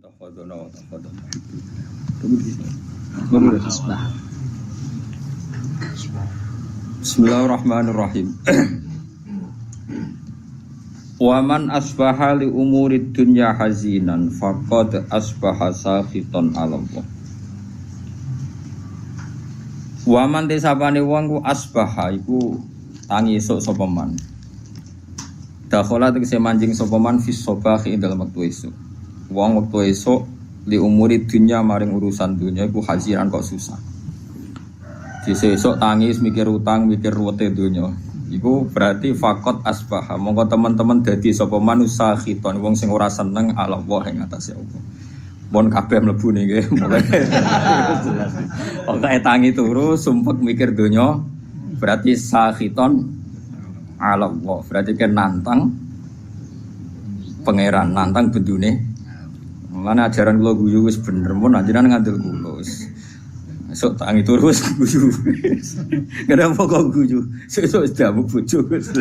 takhadana wa takhadana. Bismillahirrahmanirrahim. Wa man asbaha li umurid dunya hazinan faqad asbaha sakhitan 'ala Allah. Wa man desapane wong ku asbaha iku tangi esuk sapa man. Dakhala tegese manjing sapa man fis sabahi ing dalem wektu esuk. Wong wektu esuk li umurid dunya maring urusan dunya iku haziran kok susah. Esuk tangis mikir utang, mikir ruwete dunya. Iku berarti fakot asbaha. Monggo teman-teman dadi sapa manusa khiton wong sing ora seneng ala Allah ing atase Allah. Pun kabeh mlebu niki mulai. Oke tangi turu sumpek mikir donya berarti sakhiton ala Allah. Berarti kan nantang pangeran, nantang bendune. Mulane ajaran kula guyu wis bener mun anjenan ngandel kula wis. Esuk tangi turu wis guyu. Kenapa kok guyu? Sesuk wis damu bojo wis.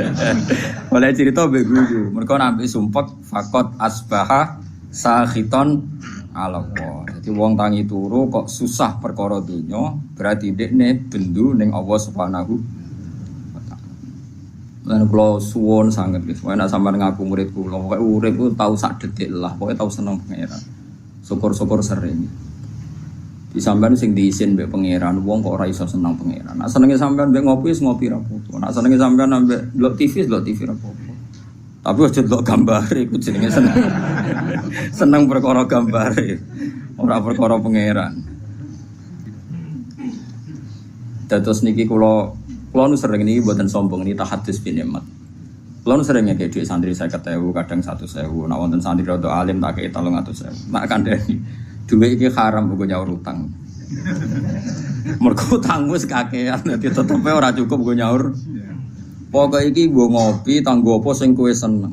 Oleh cerita mbek guyu. Mergo nampi sumpek fakot asbaha sakhiton ala Allah. Jadi wong tangi turu kok susah perkara donya, berarti dekne bendu ning Allah Subhanahu wa taala. Lan kula suwun sanget wis, ana sampean ngaku murid kula, pokoke urip ku tau sak detik lah, pokoke tau seneng pangeran. Syukur-syukur sering. Di sampean sing diisin mbek pangeran, wong kok ora iso seneng pangeran. Nek senenge sampean mbek ngopi wis ngopi ra apa-apa. Nek senenge sampean mbek ndelok TV ra apa-apa. Tapi aja delok gambare iku jenenge seneng. Seneng perkara gambare, ora perkara pangeran. Dados niki kula nu sering niki mboten sombong niki tahadus bin nikmat. Kula nu sering ngekek dhuwit santri 50.000, kadang 100.000. Nek wonten santri rada alim tak kei 300.000. Nek kandhani dhuwit iki haram kanggo nyaur utang. Mergo utangmu sekakean dadi tetepe ora cukup kanggo nyaur. Pokoke iki nggo ngopi tanggo apa sing kowe seneng.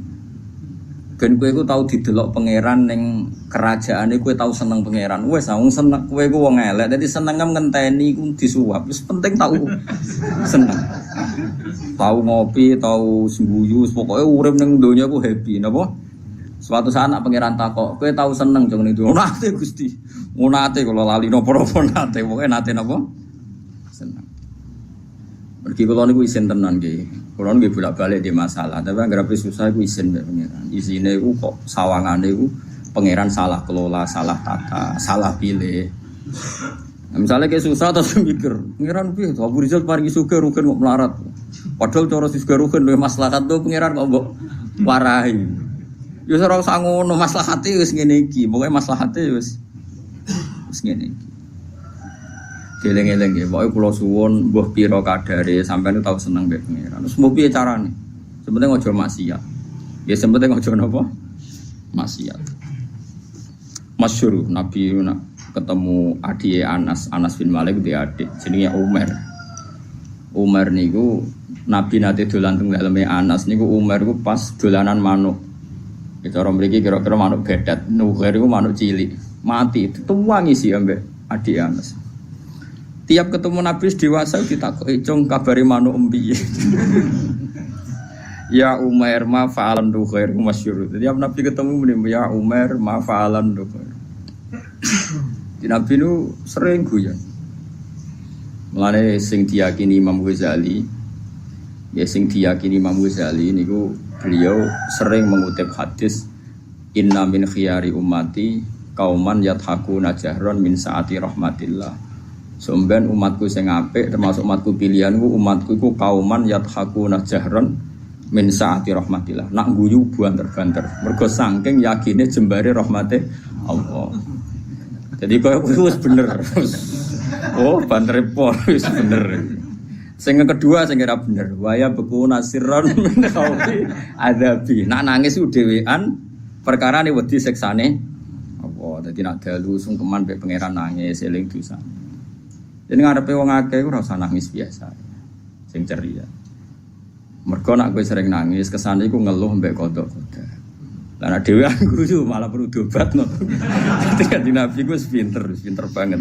Ben kowe iku tau didelok pangeran ning kerajaane kowe tau seneng pangeran. Wis wong seneng kowe iku wong elek dadi seneng ngenteni iku disuap. Wis penting tau seneng. Tau ngopi, tau sembuyu, pokoke urip ning donya ku happy napa? Suatu saat nak pangeran takok, kowe tau seneng jeng niku. Nate Gusti. Nate kula lali napa-napa nate. Pokoke nate napa? Seneng. Mergi kula niku isin tenan nggih. Kula nggih bolak-balik di masalah, tapi anggere susah iku isin mbek pangeran. Isine iku kok sawangane iku pangeran salah kelola, salah tata, salah pilih. Nah, misalnya kayak susah terus mikir, pangeran piye to Abu Rizal paringi sugih rugen kok melarat. Padahal cara sugih rugen duwe maslahat to pangeran kok mbok warahi. Ya ora usah ngono, maslahate wis ngene iki. Pokoke maslahate wis ngene iki. Geleng-geleng nggih, pokoke kula suwun mbuh pira kadare sampeyan tau seneng mbek pangeran. Terus mbuh piye carane? Sepenting aja maksiat. Ya sepenting aja napa? Maksiat. Masyhur Nabi ketemu adike Anas bin Malik di adik jenenge Umar. Umar niku Nabi nate dolan teng daleme Anas niku Umar niku pas dolanan manuk. Cara mriki kira-kira manuk bedat, nuher iku manuk cilik. Mati dituwangi sih ambek adik Anas. Tiap ketemu Nabi dewasa ditakoki, "Cung kabare manuk empiye?" Ya Umar ma fa'alan nuher masyhur. Tiap Nabi ketemu muni ya Umar ma fa'alan nuher. Di Nabi nu sering guyon. Mulane sing diyakini Imam Ghazali, ya sing diyakini Imam Ghazali niku beliau sering mengutip hadis inna min khiyari ummati kauman yathakuna jahron min saati rahmatillah. Somben umatku sing apik termasuk umatku pilihanku umatku iku kauman yathakuna jahron min saati rahmatillah. Nak guyu banter-banter mergo saking yakine jembare rahmate Allah. Jadi koyo wis bener. Oh, banter pol wis bener. Sing kedua sing ora bener, waya beku nasirron min khaufi adabi. Nak nangis ku dhewean perkara ne wedi siksane apa. Dadi nak dalu sungkeman mek pangeran nangis eling dosa. Jadi ngarepe wong akeh ora usah nangis biasa. Sing ceria. Mergo nak kowe sering nangis, kesane iku ngeluh mbek kodok-kodok. Lah nek dhewean guyu malah perlu dobatno. Dadi Nabi ku pinter banget.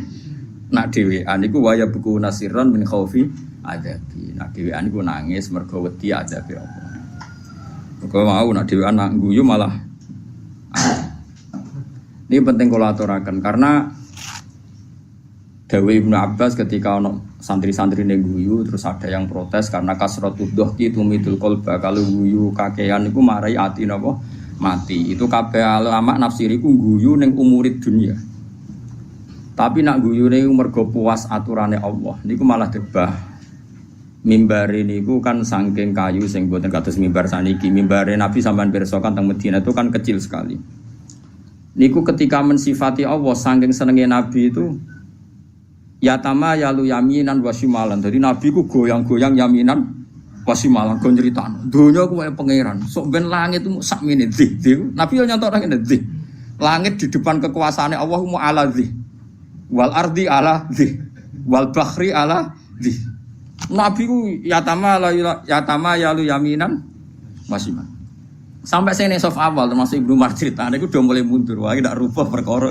Nak dhewean iku waya buku nasiron min khaufi adabi. Nak dhewean iku nangis mergo wedi adabe apa. Mergo mau nak dhewean nak guyu malah Ini penting kalau aturakan karena Dawe Ibnu Abbas ketika ono santri-santri guyu terus ada yang protes karena kasratud dohki tumidul qalba, kalau guyu kakean iku marai ati napa mati. Itu kabeh ulama nafsir iku guyu ning umurid dunia. Tapi nak guyune mergo puas aturane Allah niku malah debah. Mimbar niku kan saking kayu sing boten kados mimbar saniki. Mimbare Nabi sampean pirsa kan teng Madinah itu kan kecil sekali. Niku ketika mensifati Allah saking senenge Nabi itu yatama yalu yaminan wasimalan. Jadi Nabi ku goyang-goyang yaminan wasimalan go nyritano. Donya ku kaya pangeran. Sok ben langit itu sak menit ndi. Nabi yo nyantok nang ndi. Langit di depan kekuasaane Allah mu ala dzi. Wal ardi ala dzi. Wal bakhri ala dzi. Nabi ku yatama yalu yaminan wasimalan. Sampai saya ning sof awal termasuk Ibnu Umar cerita niku udah mulai mundur. Wah, tidak rubah perkara.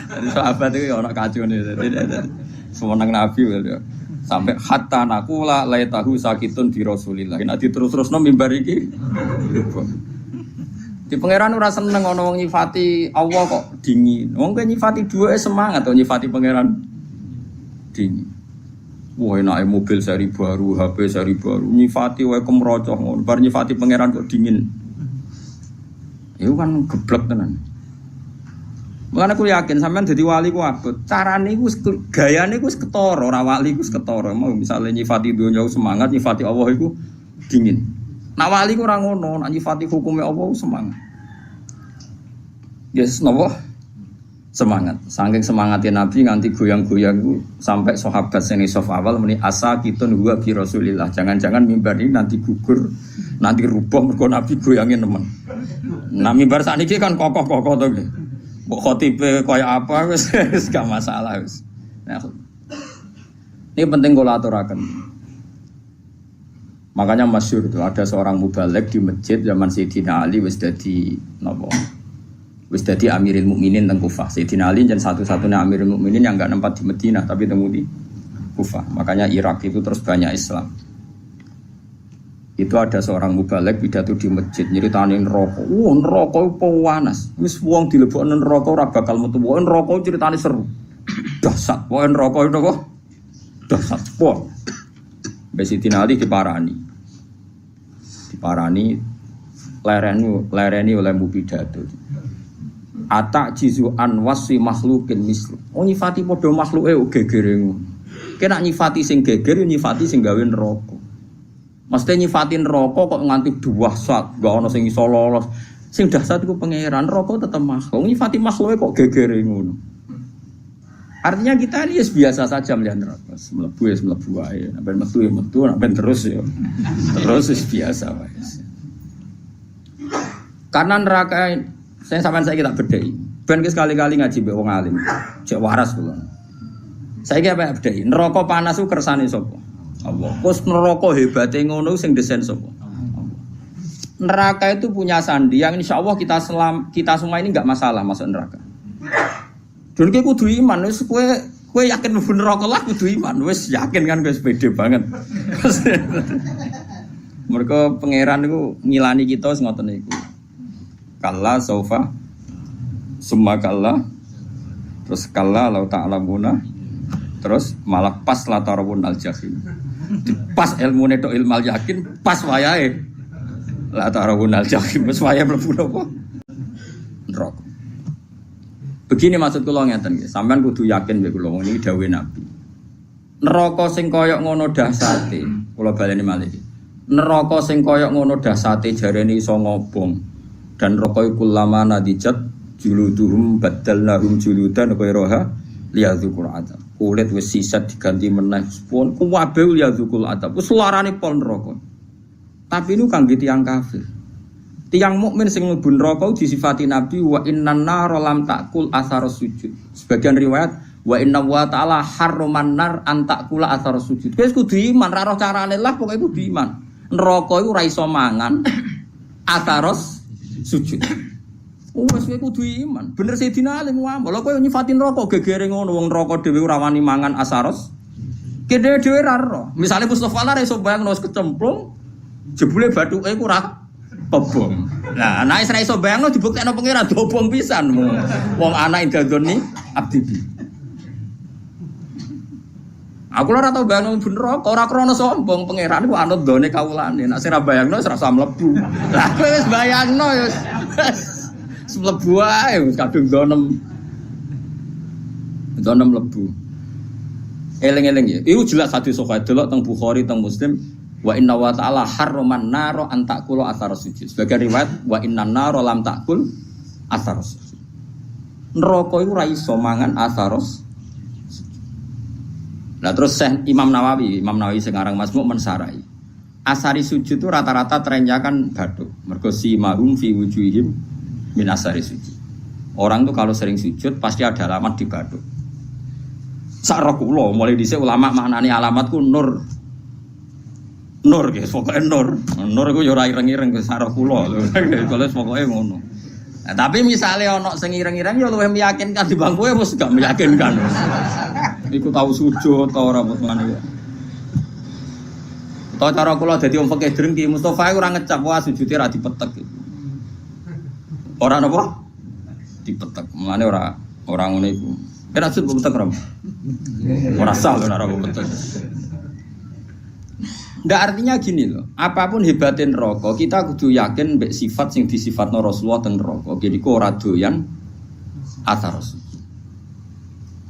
Jadi sahabat itu orang kacau nih, semenang Nabi ya. Sampai hatta nakula laitahu sakitun di Rasulillah. Nanti terus mimbar iki. Di pangeran ora seneng ana wong nyifati Allah kok dingin. Wong kok nyifati dua semangat atau nyifati pangeran dingin. Wah enake mobil seri baru, HP seri baru, nyifati wae kemrocoh ngono. Bar nyifati pangeran kok dingin. Itu kan geblek tenan. Mulane aku yakin sampean dadi wali ku abot. Carane iku gayane iku wis ketara, ora wali iku wis ketara. Mau misale nyifati donya semangat, nyifati Allah iku dingin. Nak wali ku ora ngono, nak nyifati hukume Allah semangat. Yes, napa? Semangat. Saking semangatnya Nabi nganti goyang-goyang ku sampai sahabat sing sof awal muni asa kitun huwa bi Rasulillah. Jangan-jangan mimbar ini nanti gugur, nanti rubuh mergo Nabi goyangin nemen. Nah mimbar sakniki kan kokoh-kokoh to nggih. Mbok khotibe kaya apa wis gak masalah wis. Nah, ini penting kula aturaken. Makanya masyhur itu ada seorang mubalek di masjid zaman Sayyidina Ali wis dadi napa? Wis dadi Amirul Mukminin teng Kufah. Sayyidina Ali jan satu-satunya Amirul Mukminin yang enggak nempat di Madinah tapi temu di Kufah. Makanya Irak itu terus banyak Islam. Itu ada seorang mubalek pidato di masjid nyritani neraka. Wah, neraka iku panas. Wis wong dilebokne neraka ora bakal metu. Wah, neraka critane seru. Dahsyat. Wah, neraka itu kok dahsyat. Wah. Sayyidina Ali diparani. Lereni oleh mubidato. Atak jizu an wasi makhlukin mislu. Oh nyifati padha makhluke gegere ngono. Kena nyifati sing geger nyifati sing gawe neraka. Mesti nyifati neraka kok nganti dahsyat, gak ono sing iso lolos. Sing dahsyat iku pangeran, neraka tetep makhluk. Nyifati makhluke kok gegere ngono. Artinya kita ini biasa saja melihat neraka. Mlebu wae. Nek metu ya metu, nek terus ya. Terus biasa wae. Karena neraka saya sampean saiki tak bedheki. Ben sekali-kali ngaji mbek wong alim. Cek waras kula. Saiki apa bedheki? Neraka panas ku kersane sapa? Allah. Kus neraka hebate ngono sing desain sapa? Allah. Neraka itu punya sandi yang insyaallah kita semua ini enggak masalah masuk neraka. Dan kowe kudu iman wis kowe yakin mlebu neraka lah kudu iman. Wis yakin kan wis pede banget. Mergo pangeran niku ngilani kita ngoten niku. Kalla saufa summa kalla terus kalla lau ta'lamuna terus malah pas la tarawun al jahim. Pas ilmune tok ilmal yakin pas wayahe la tarawun al jahim wis wayahe mlebu napa neraka. Begini maksud kula ngeten nggih, sampean kudu yakin mek kula niki dawuhe Nabi. Neraka sing kaya ngono dahsate, kula baleni malih. Neraka sing kaya ngono dahsate jarene iso ngobong. Dan rokoi kulama nadijat juluduhum badalnahum juludan ghairaha liyadzuqul adab. Kulit wis sisat diganti meneh pun kuwabe liyadzuqul adab. Wis larane pol neraka. Tapi niku kangge tiyang kafir. Tiyang mukmin sing mlebu neraka disifati Nabi wa innan nar lam takul athar sujud. Sebagian riwayat wa inna wa ta'ala harraman nar an takula athar sujud. Wis kudu iman, ra roh carane lah pokoke kudu iman. Neraka iku ora iso mangan atharos sujud. Wes kowe kudu iman. Bener Sayyidina Ali ngomong, lha kowe nyifati neraka gegere ngono wong neraka dhewe ora wani mangan asaros. Kene dhewe ra ero. Misale Mustofa lah iso bayangno wis kecemplung jebule bathuke ku ora Obong. Nah, anake ra iso bayangno dibuktekno pangeran dobong pisan. Wong anak dadoni abdi. Aku ora tau bayangno bener kok ora krana sombong pangeran ku anut done kawulane. Nek ora bayangno wis rasa mlebu. Lah kowe wis bayangno ya wis mlebu ae wis kadung donem. Donem mlebu. Eling-eling ya. Iku jelas hadis sahih delok teng Bukhari teng Muslim wa inna wa ta'ala harraman naro an ta'kulu athar sujud. Sebagai riwayat wa innan naro lam ta'kul athar sujud. Neraka iku ora iso mangan athar. Nah terus Imam Nawawi sing aran Masmu mensarai. Asari sujud itu rata-rata trennya kan bathuk. Mergo si mahum fi wujuhim min asari sujud. Orang tuh kalau sering sujud pasti ada alamat di bathuk. Sak kula mulai dhisik ulama maknani alamatku nur. Nur guys, pokoke nur. Nur iku yo ora ireng-ireng ke sak kula lho. Kalau pokoke ngono. Nah, tapi misalnya ana sing ireng-ireng yo luwih meyakinkan dibanding kowe wis gak meyakinkan. Iku tahu sujud ta ora ngene. Tahu cara kula dadi wong fikih drengki Mustofa ora ngecap wah sujude ra dipetek. Ora napa? Dipetek. Mulane ora ngono iku. Kira sud betul ram. Ora sah lho ora betul. Ndak artinya gini loh, apapun hebatin neraka, kita kudu yakin mbek sifat sing disifatno Rasulullah teng neraka. Jadi kok ora doyan athar sujud.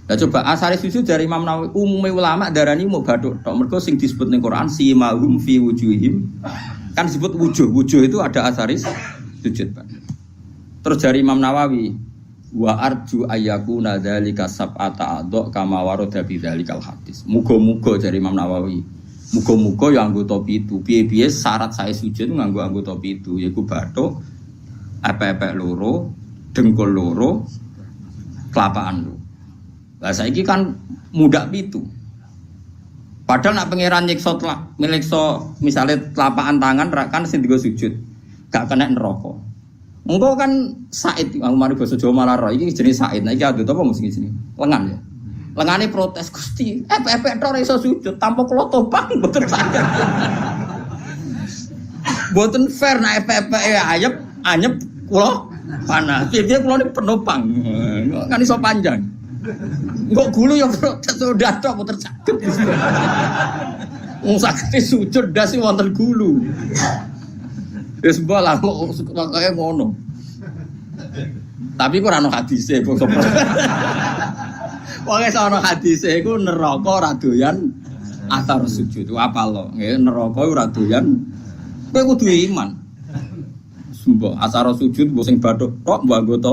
Lah coba asar sujud dari Imam Nawawi, umume ulama darani mau bathuk tok. Mergo sing disebut ning Quran si mahum fi wujuhim kan disebut wujuh itu ada asaris sujud, Pak. Terus dari Imam Nawawi wa arju ayyakuna dzalika sab'ata adha kama warada bi dzalikal hadis. Muga-muga dari Imam Nawawi. Muga-muga ya anggota pitu. Piye-piye syarat saya sujud nganggo anggota pitu yaiku bathuk, epek-epek loro, dengkul loro, kelapaan loro. Lah saiki kan mudak pitu. Padahal nak pangeran nyiksa misale telapakan tangan kan sing digo sujud. Gak kena neraka. Engko kan Said, aku mari basa Jawa malah ro iki jenenge Said. Nah iki adut apa mesti sini? Lengan ya. Lengane protes Gusti, epek-epek tok iso sujud tanpa kula topang mboten saged. Mboten fair nek epek-epek anyep kula panas. Piye kula niku penopang. Kan iso panjang. Engko gulu ya protes udah tok mboten saged. Wong saged sujud ndas wonten gulu. Wis bola kok kaya ngono. Tapi kok ora ono hadise kok. Pokoke sono hadise iku neraka ora doyan athar sujud. Apa lo? Nggih neraka ora doyan. Kowe kudu iman. Sumpah athar sujud mbok sing bathuk tok mbok anggota.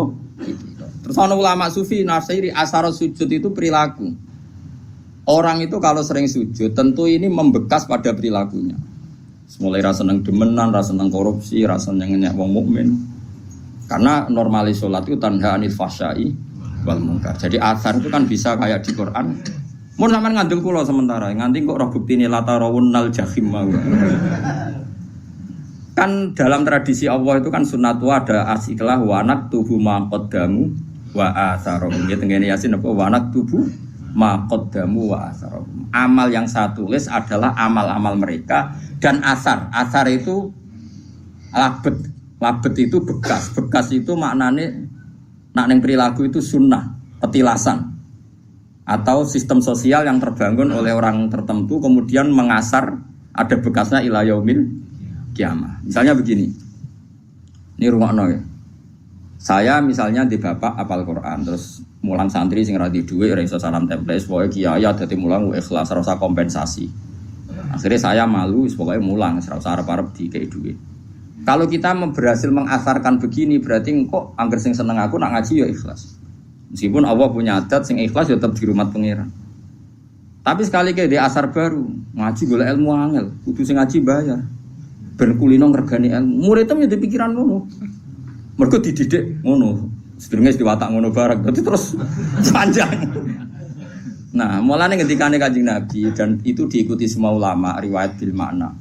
Terus ana ulama sufi nafsiri athar sujud itu perilaku. Orang itu kalau sering sujud tentu ini membekas pada perilakunya. Mulai rasa seneng demenan, rasa seneng korupsi, rasa seneng ngenyek wong mukmin. Karena normalis salat itu tanha anil fahsya'i wal munkar. Jadi athar itu kan bisa kayak di Quran. Mun sampean ngandel kula sementara, nganti kok roh buktine latarawunnal jahim mau. Kan dalam tradisi Allah itu kan sunnatu ada asiklah wa naktubu ma qaddamu wa atharum. Ya tengene Yasin apa wa naktubu ma qaddamu wa atharum. Amal yang saya tulis adalah amal-amal mereka dan asar. Asar itu labet. Labet itu bekas. Bekas itu maknane nak neng perilaku itu sunnah, petilasan atau sistem sosial yang terbangun oleh orang tertentu kemudian mengasar ada bekasnya ila yaumil kiamah. Misalnya begini, ini rungokno ya. Saya misalnya di bapak apal Quran terus mulang santri sing ra di dhuwit ora iso salam template pokoke kiai dadi mulang ikhlas ora usah kompensasi. Akhirnya saya malu pokoke mulang ora usah arep-arep dikei dhuwit. Kalau kita berhasil mengasarkan begini berarti kok angger sing seneng aku nak ngaji ya ikhlas. Meskipun Allah punya adat sing ikhlas ya tetap di rumah pangeran. Tapi sekali ke di asar baru ngaji golek ilmu angel, kudu sing ngaji bayar. Ben kulino ngregani ilmu. Muridem ya pikiran ngono. Mergo dididik ngono. Sedurunge diwatak ngono bareng. Dadi terus panjang. Nah, mulane ngendikane Kanjeng Nabi dan itu diikuti semua ulama riwayat bil makna.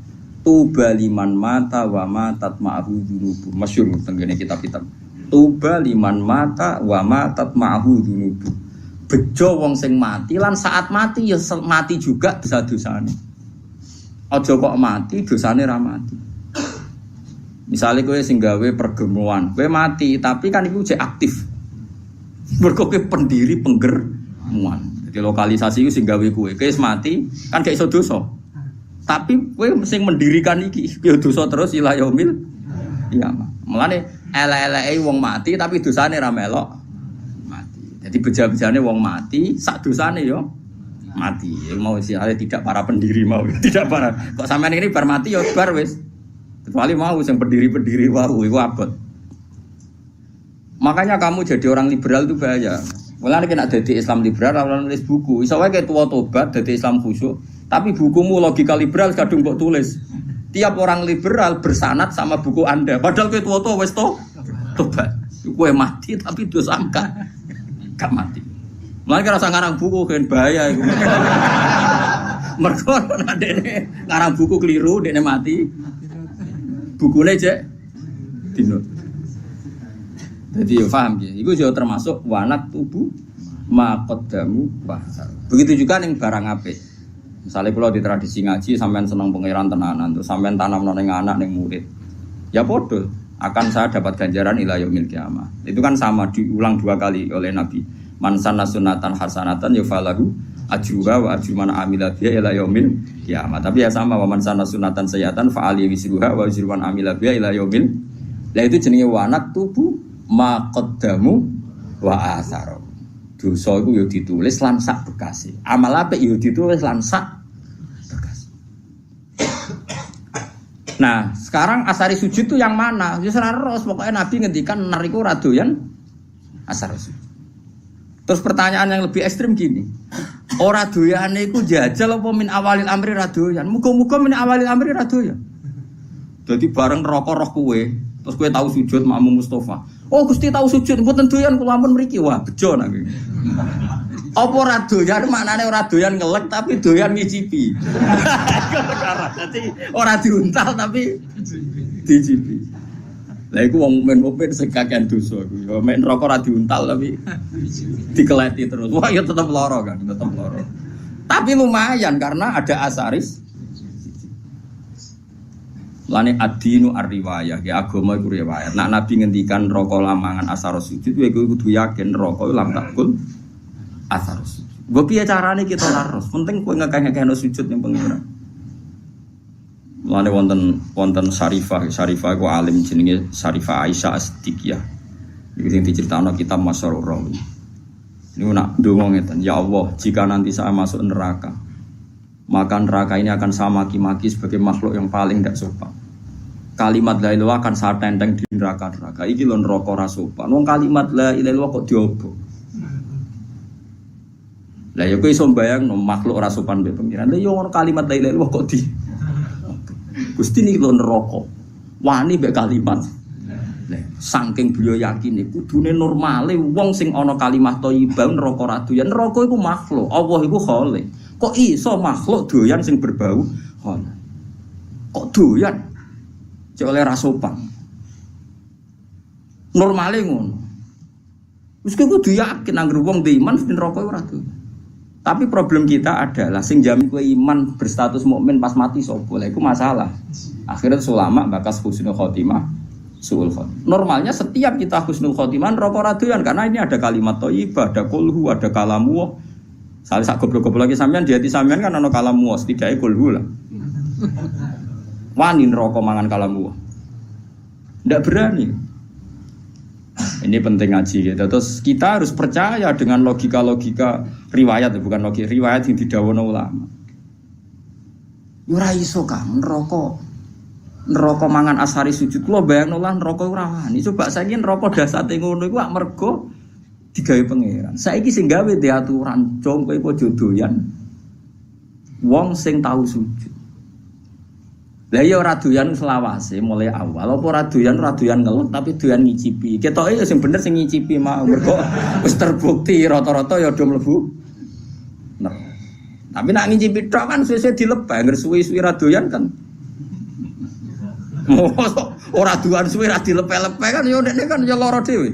Tuba liman mata wa matat ma'hu dzunubu. Masyhur tenggene kitab-kitab. Tuba liman mata wa matat ma'hu dzunubu. Bejo wong sing mati lan saat mati ya mati juga dosa-dosane. Aja kok mati dosane ra mati. Misalnya kowe sing gawe pergemuan, kowe mati, tapi kan iku jek aktif. Mergo kowe pendiri penggermuan. Jadi lokalisasi itu sing gawe kowe mati kan gak iso dosa. Tapi kowe sing mendirikan iki ya dosa terus ila yaumil qiyamah. Mulane elek-eleke wong mati tapi dosane ra melok mati. Jadi beja-bejane wong mati sak dosane yo mati. Mau istilahnya tidak para pendiri mau, tidak para. Kok sampean ini bar mati ya bar wis. Kecuali mau yang pendiri-pendiri wau iku abot. Makanya kamu jadi orang liberal itu bahaya. Mulane kena dadi Islam liberal ora nulis buku. Iso wae kayak tua tobat dadi Islam khusyuk, tapi bukumu logika liberal kadung kok tulis. Tiap orang liberal bersanad sama buku Anda. Padahal kowe tua-tua wis tobat. Kowe mati tapi dosa gak mati. Mulane kira ngarang buku kan bahaya iku. Mergo nek dene ngarang buku keliru, dene mati. Bukune cek dino. Jadi ya paham ya. Iku juga termasuk wanak tubuh maqaddamu bahar. Begitu juga ning barang apik. Misalnya kalau di tradisi ngaji sampean seneng pangeran tenanan, terus sampean tanam ning anak ning murid. Ya bodoh, akan saya dapat ganjaran ila yaumil qiyamah. Itu kan sama diulang 2 kali oleh Nabi. Man sanna sunatan hasanatan yufalahu ajruha wa ajru man amila biha ila yaumil qiyamah. Tapi ya sama wa man sanna sunatan sayyatan fa ali wisruha wa ajru man amila biha ila yaumil. Lah itu jenenge wanak tubuh maqaddamu wa athar. Dosa iku ya ditulis lan sak bekase. Amal apik ya ditulis lan sak bekase. Nah, sekarang asari sujud itu yang mana? Ya seraros pokoknya Nabi ngendikan nar iku ra doyan asar sujud. Terus pertanyaan yang lebih ekstrim gini. Ora doyane iku jajal apa min awalil amri ra doyan? Muga-muga min awalil amri ra doyan. Dadi bareng rokok roh kowe, terus kowe tahu sujud makmum Mustafa. Oh Gusti tahu sujud, mboten doyan kula ampun mriki. Wah, bejo nang iki. Apa ora doyan maknane ora doyan ngelek tapi doyan ngicipi. Dadi ora diuntal tapi dicipi. Lah iku wong mukmin sing kakean dosa iku. Ya mek neraka ora diuntal tapi dikeleti terus. Wah, ya tetep lara kan, tetep lara. Tapi lumayan karena ada asaris. Lane ad-dinu ar-riwayah, ya agama iku riwayat. Nak Nabi ngendikan neraka lamangan asar sujud, kowe kudu yakin neraka lam takul asar sujud. Gue piye carane kita laros? Penting kowe ngekeh-ngekehno sujud ning pengira. Lane wonten Syarifah iku alim jenenge Syarifah Aisyah As-Siddiqiyah. Iki sing diceritakno kitab Masyarur Rawi. Niku nak ndonga ngeten, ya Allah, jika nanti saya masuk neraka, maka neraka ini akan saya maki-maki sebagai makhluk yang paling tidak sopan. Kalimat la ilaha illallah akan saya tenteng di neraka-neraka. Iki lho neraka ora sopan. Wong kalimat la ilaha illallah kok diobok. Lah ya kowe iso mbayangno makhluk ora sopan mbek pengiran. Lah yo kalimat la ilaha illallah kok di Gusti niki lho neraka. Wani mbek kalimat. Lah saking beliau yakin iku kudune normale wong sing ana kalimat thayyibah neraka ora doyan. Neraka iku makhluk. Allah iku khalik. Kok iso makhluk doyan sing berbau khalik? Kok doyan? Cek oleh rasopan. Normale ngono. Wis kudu yakin anggere wong di iman mesti neraka ora doyan. Tapi problem kita adalah sing jamin kowe iman berstatus mukmin pas mati sapa? Lha iku masalah. Akhirnya ulama bakas husnul khotimah, suul khotimah. Normalnya setiap kita husnul khotimah neraka ora doyan karena ini ada kalimat thayyibah, ada kulhu, ada kalamu. Sale sak goblok-goblok lagi sampean di hati sampean kan ana kalamu, setidaknya kulhu lah. Wani neraka mangan kalamu. Ndak berani. Ini penting ngaji gitu. Terus kita harus percaya dengan logika-logika riwayat, bukan logika riwayat yang didhawuhna ulama. Ora iso kan neraka mangan asari sujud. Kula bayangno lah neraka ora wani. Coba saiki neraka dasate ngono iku mergo digawe pangeran. Saiki sing gawe diaturan jong kowe aja doyan wong sing tau sujud. Lah ya ora doyan selawase mulai awal apa ora doyan ngelek tapi doyan ngicipi. Ketoke ya sing bener sing ngicipi mau mergo wis terbukti rata-rata ya do mlebu. Nah. Tapi nak ngicipi tok kan suwe-suwe dilepeh, ngger suwi-suwi ra doyan kan. Ora doyan suwe ra dilepeh-lepeh kan ya ndekne kan ya lara dhewe.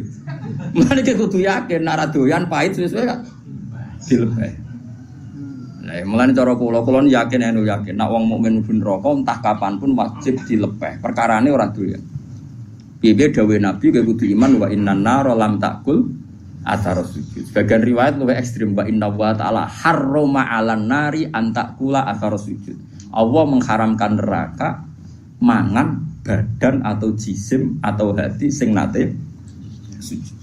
Mulane kudu yakin nek ra doyan pahit suwe-suwe kan dilepeh. Lah mulane cara kula yakin nek wong mukmin mlebu neraka entah kapan pun wajib dilepeh. Perkarane ora doyan. Piye dawuh Nabi kowe kudu iman wa innan nar lam takul athar sujud. Sebagian riwayat luwih ekstrim wa inna wa ta'ala harrama 'alan nari an takula athar sujud. Allah mengharamkan neraka mangan badan atau jisim atau hati sing nate sujud.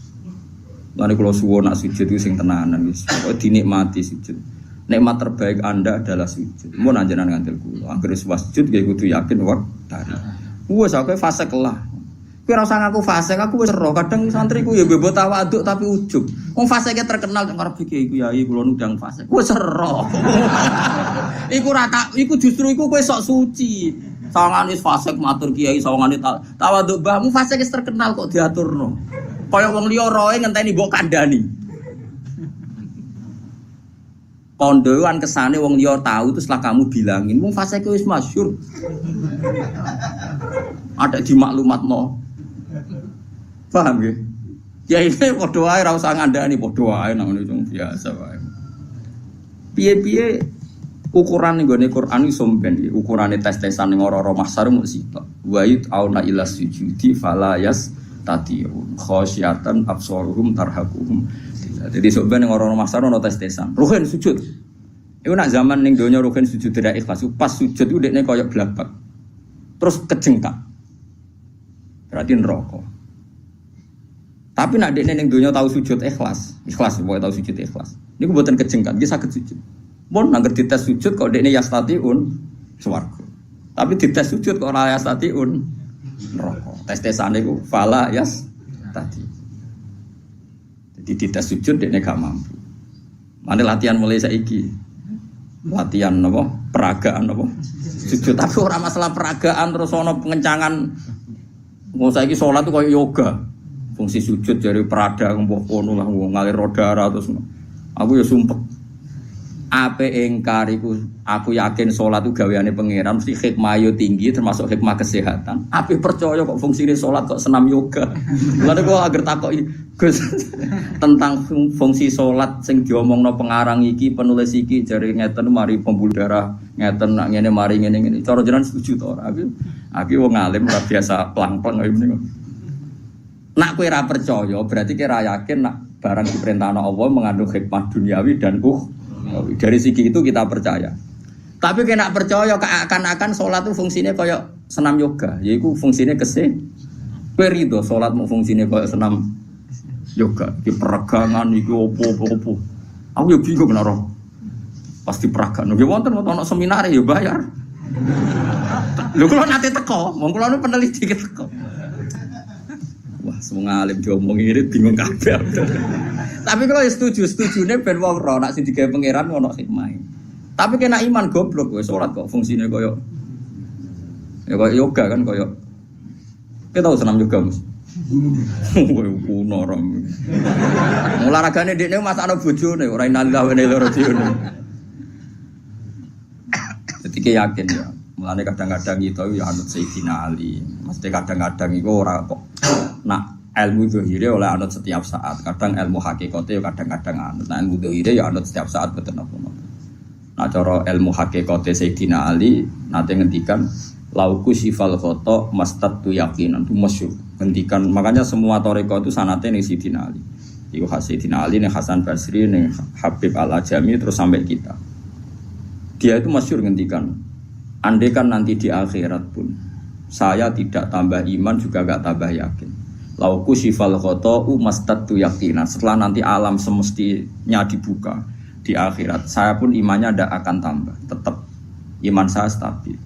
Lan kula suwun nak sujud itu sing tenanan wis. Pokoke dinikmati sujud. Nikmat terbaik Anda adalah sujud. Mun anjenengan ngandel kula, anggere sujud nggih kudu yakin wektane. Wes aku fase kelah. Kowe ora usah ngaku fase, aku wis ero. Kadang santriku ya mbok tawaduk tapi ujug. Wong faseke terkenal nang arep iki iku yai kula nundang fase. Wis ero. Iku rata, iku justru iku kowe sok suci. Sawangane fasik matur kiai, sawangane tawaduk mbahmu fasik wis terkenal kok diaturno. Kaya wong liya roe ngenteni mbok kandhani. Kondoan kesane wong liya tahu terus lah kamu bilangin, wong fasike wis masyhur. Ada di maklumatno. Paham nggih? Ya ini padha wae ora usah ngandani padha wae nang ngono biasa wae. Piye-piye ukuran ning gone Quran iso ben iki, ukurane tes-tesan ning ora-ora mahsyar mung sitok. Wa auna ila sujudi fala yas tatiun khasyatan absaruhum tarhaquhum. Jadi sebenarnya ning ora-ora mahsyar ono tes-tesan. Ruhin sujud. Iku nak zaman ning donya ruhin sujud tidak ikhlas. Pas sujud ku dekne koyo blabak. Terus kejengkak. Berarti neraka. Tapi nak dekne ning donya tahu sujud ikhlas pokoke tahu sujud ikhlas. Niku mboten kejengkak, nggih saged sujud. Mun nangger dites sujud kok dekne yastatiun swarga. Tapi dites sujud kok ora yastatiun neraka. Tes-tesane ku fala yastati. Jadi dites sujud dekne gak mampu. Mane latihan mulai saiki. Latihan napa? Peragaan napa? Sujud tapi ora masalah peragaan terus ana pengencangan. Wong saiki salat tuh koyo yoga. Fungsi sujud dari perada mbok kono lah ngalir darah terus. Aku ya sumpek. Ape engkar iku aku yakin salat itu gaweane pangeran mesti hikmah yo tinggi termasuk hikmah kesehatan. Ape percaya kok fungsine salat kok senam yoga. Lha kok agar takoki Gus tentang fungsi salat sing diomongno pengarang iki penulis iki jare ngeten mari pembuluh darah ngeten nak ngene mari ngene. Cara jenengan setuju to ora? Aku wong alim ora biasa plang-plang kaya ngene. Nak kowe ora percaya berarti kowe ora yakin nak barang diperintahno Allah mengandung hikmah duniawi dan dari segi itu kita percaya. Tapi kena percaya akan sholat itu fungsinya kayak senam yoga. Yaitu fungsinya keseh. Kowe rido sholat mau fungsinya kayak senam yoga. Di peregangan itu opo. Aku ya bingung naro. Pasti peragan. Nggih wonten ana seminar ya bayar. Lho kula nate teko, wong kula nu peneliti teko. Wah, semua alim diomongi ini bingung kabeh. Tapi kalau setujune ben wong ora nek sing digawe pangeran ono hikmah. Tapi kena iman goblok kowe salat kok fungsine koyo ya koyo yoga kan koyo. Kita tahu senam yoga Mas. Kowe kuno ora. Olahragane dekne masakno bojone ora inalillahi wa inna ilaihi raji'un. Jadi yakin ya. Mulane kadang-kadang itu ya anut Sayyidina Ali. Mesti kadang-kadang iku ora kok nak ilmu zahire oleh anut setiap saat. Kadang ilmu hakikate ya kadang-kadang anut. Nah ilmu zahire ya anut setiap saat betul apa. Nah cara ilmu hakikate Sayyidina Ali nate ngendikan lauku sifal khoto mastatu yaqinan itu masyhur. Ngendikan makanya semua toriko itu sanate ning Sayyidina Ali. Iku Sayyidina Ali ning Hasan Basri ning Habib Al-Ajami terus sampai kita. Dia itu masyhur ngendikan andai kan nanti di akhirat pun saya tidak tambah iman juga gak tambah yakin. Lauku sifal khoto'u mastatu yakinan. Setelah nanti alam semestinya dibuka di akhirat, saya pun imannya tidak akan tambah. Tetap iman saya stabil.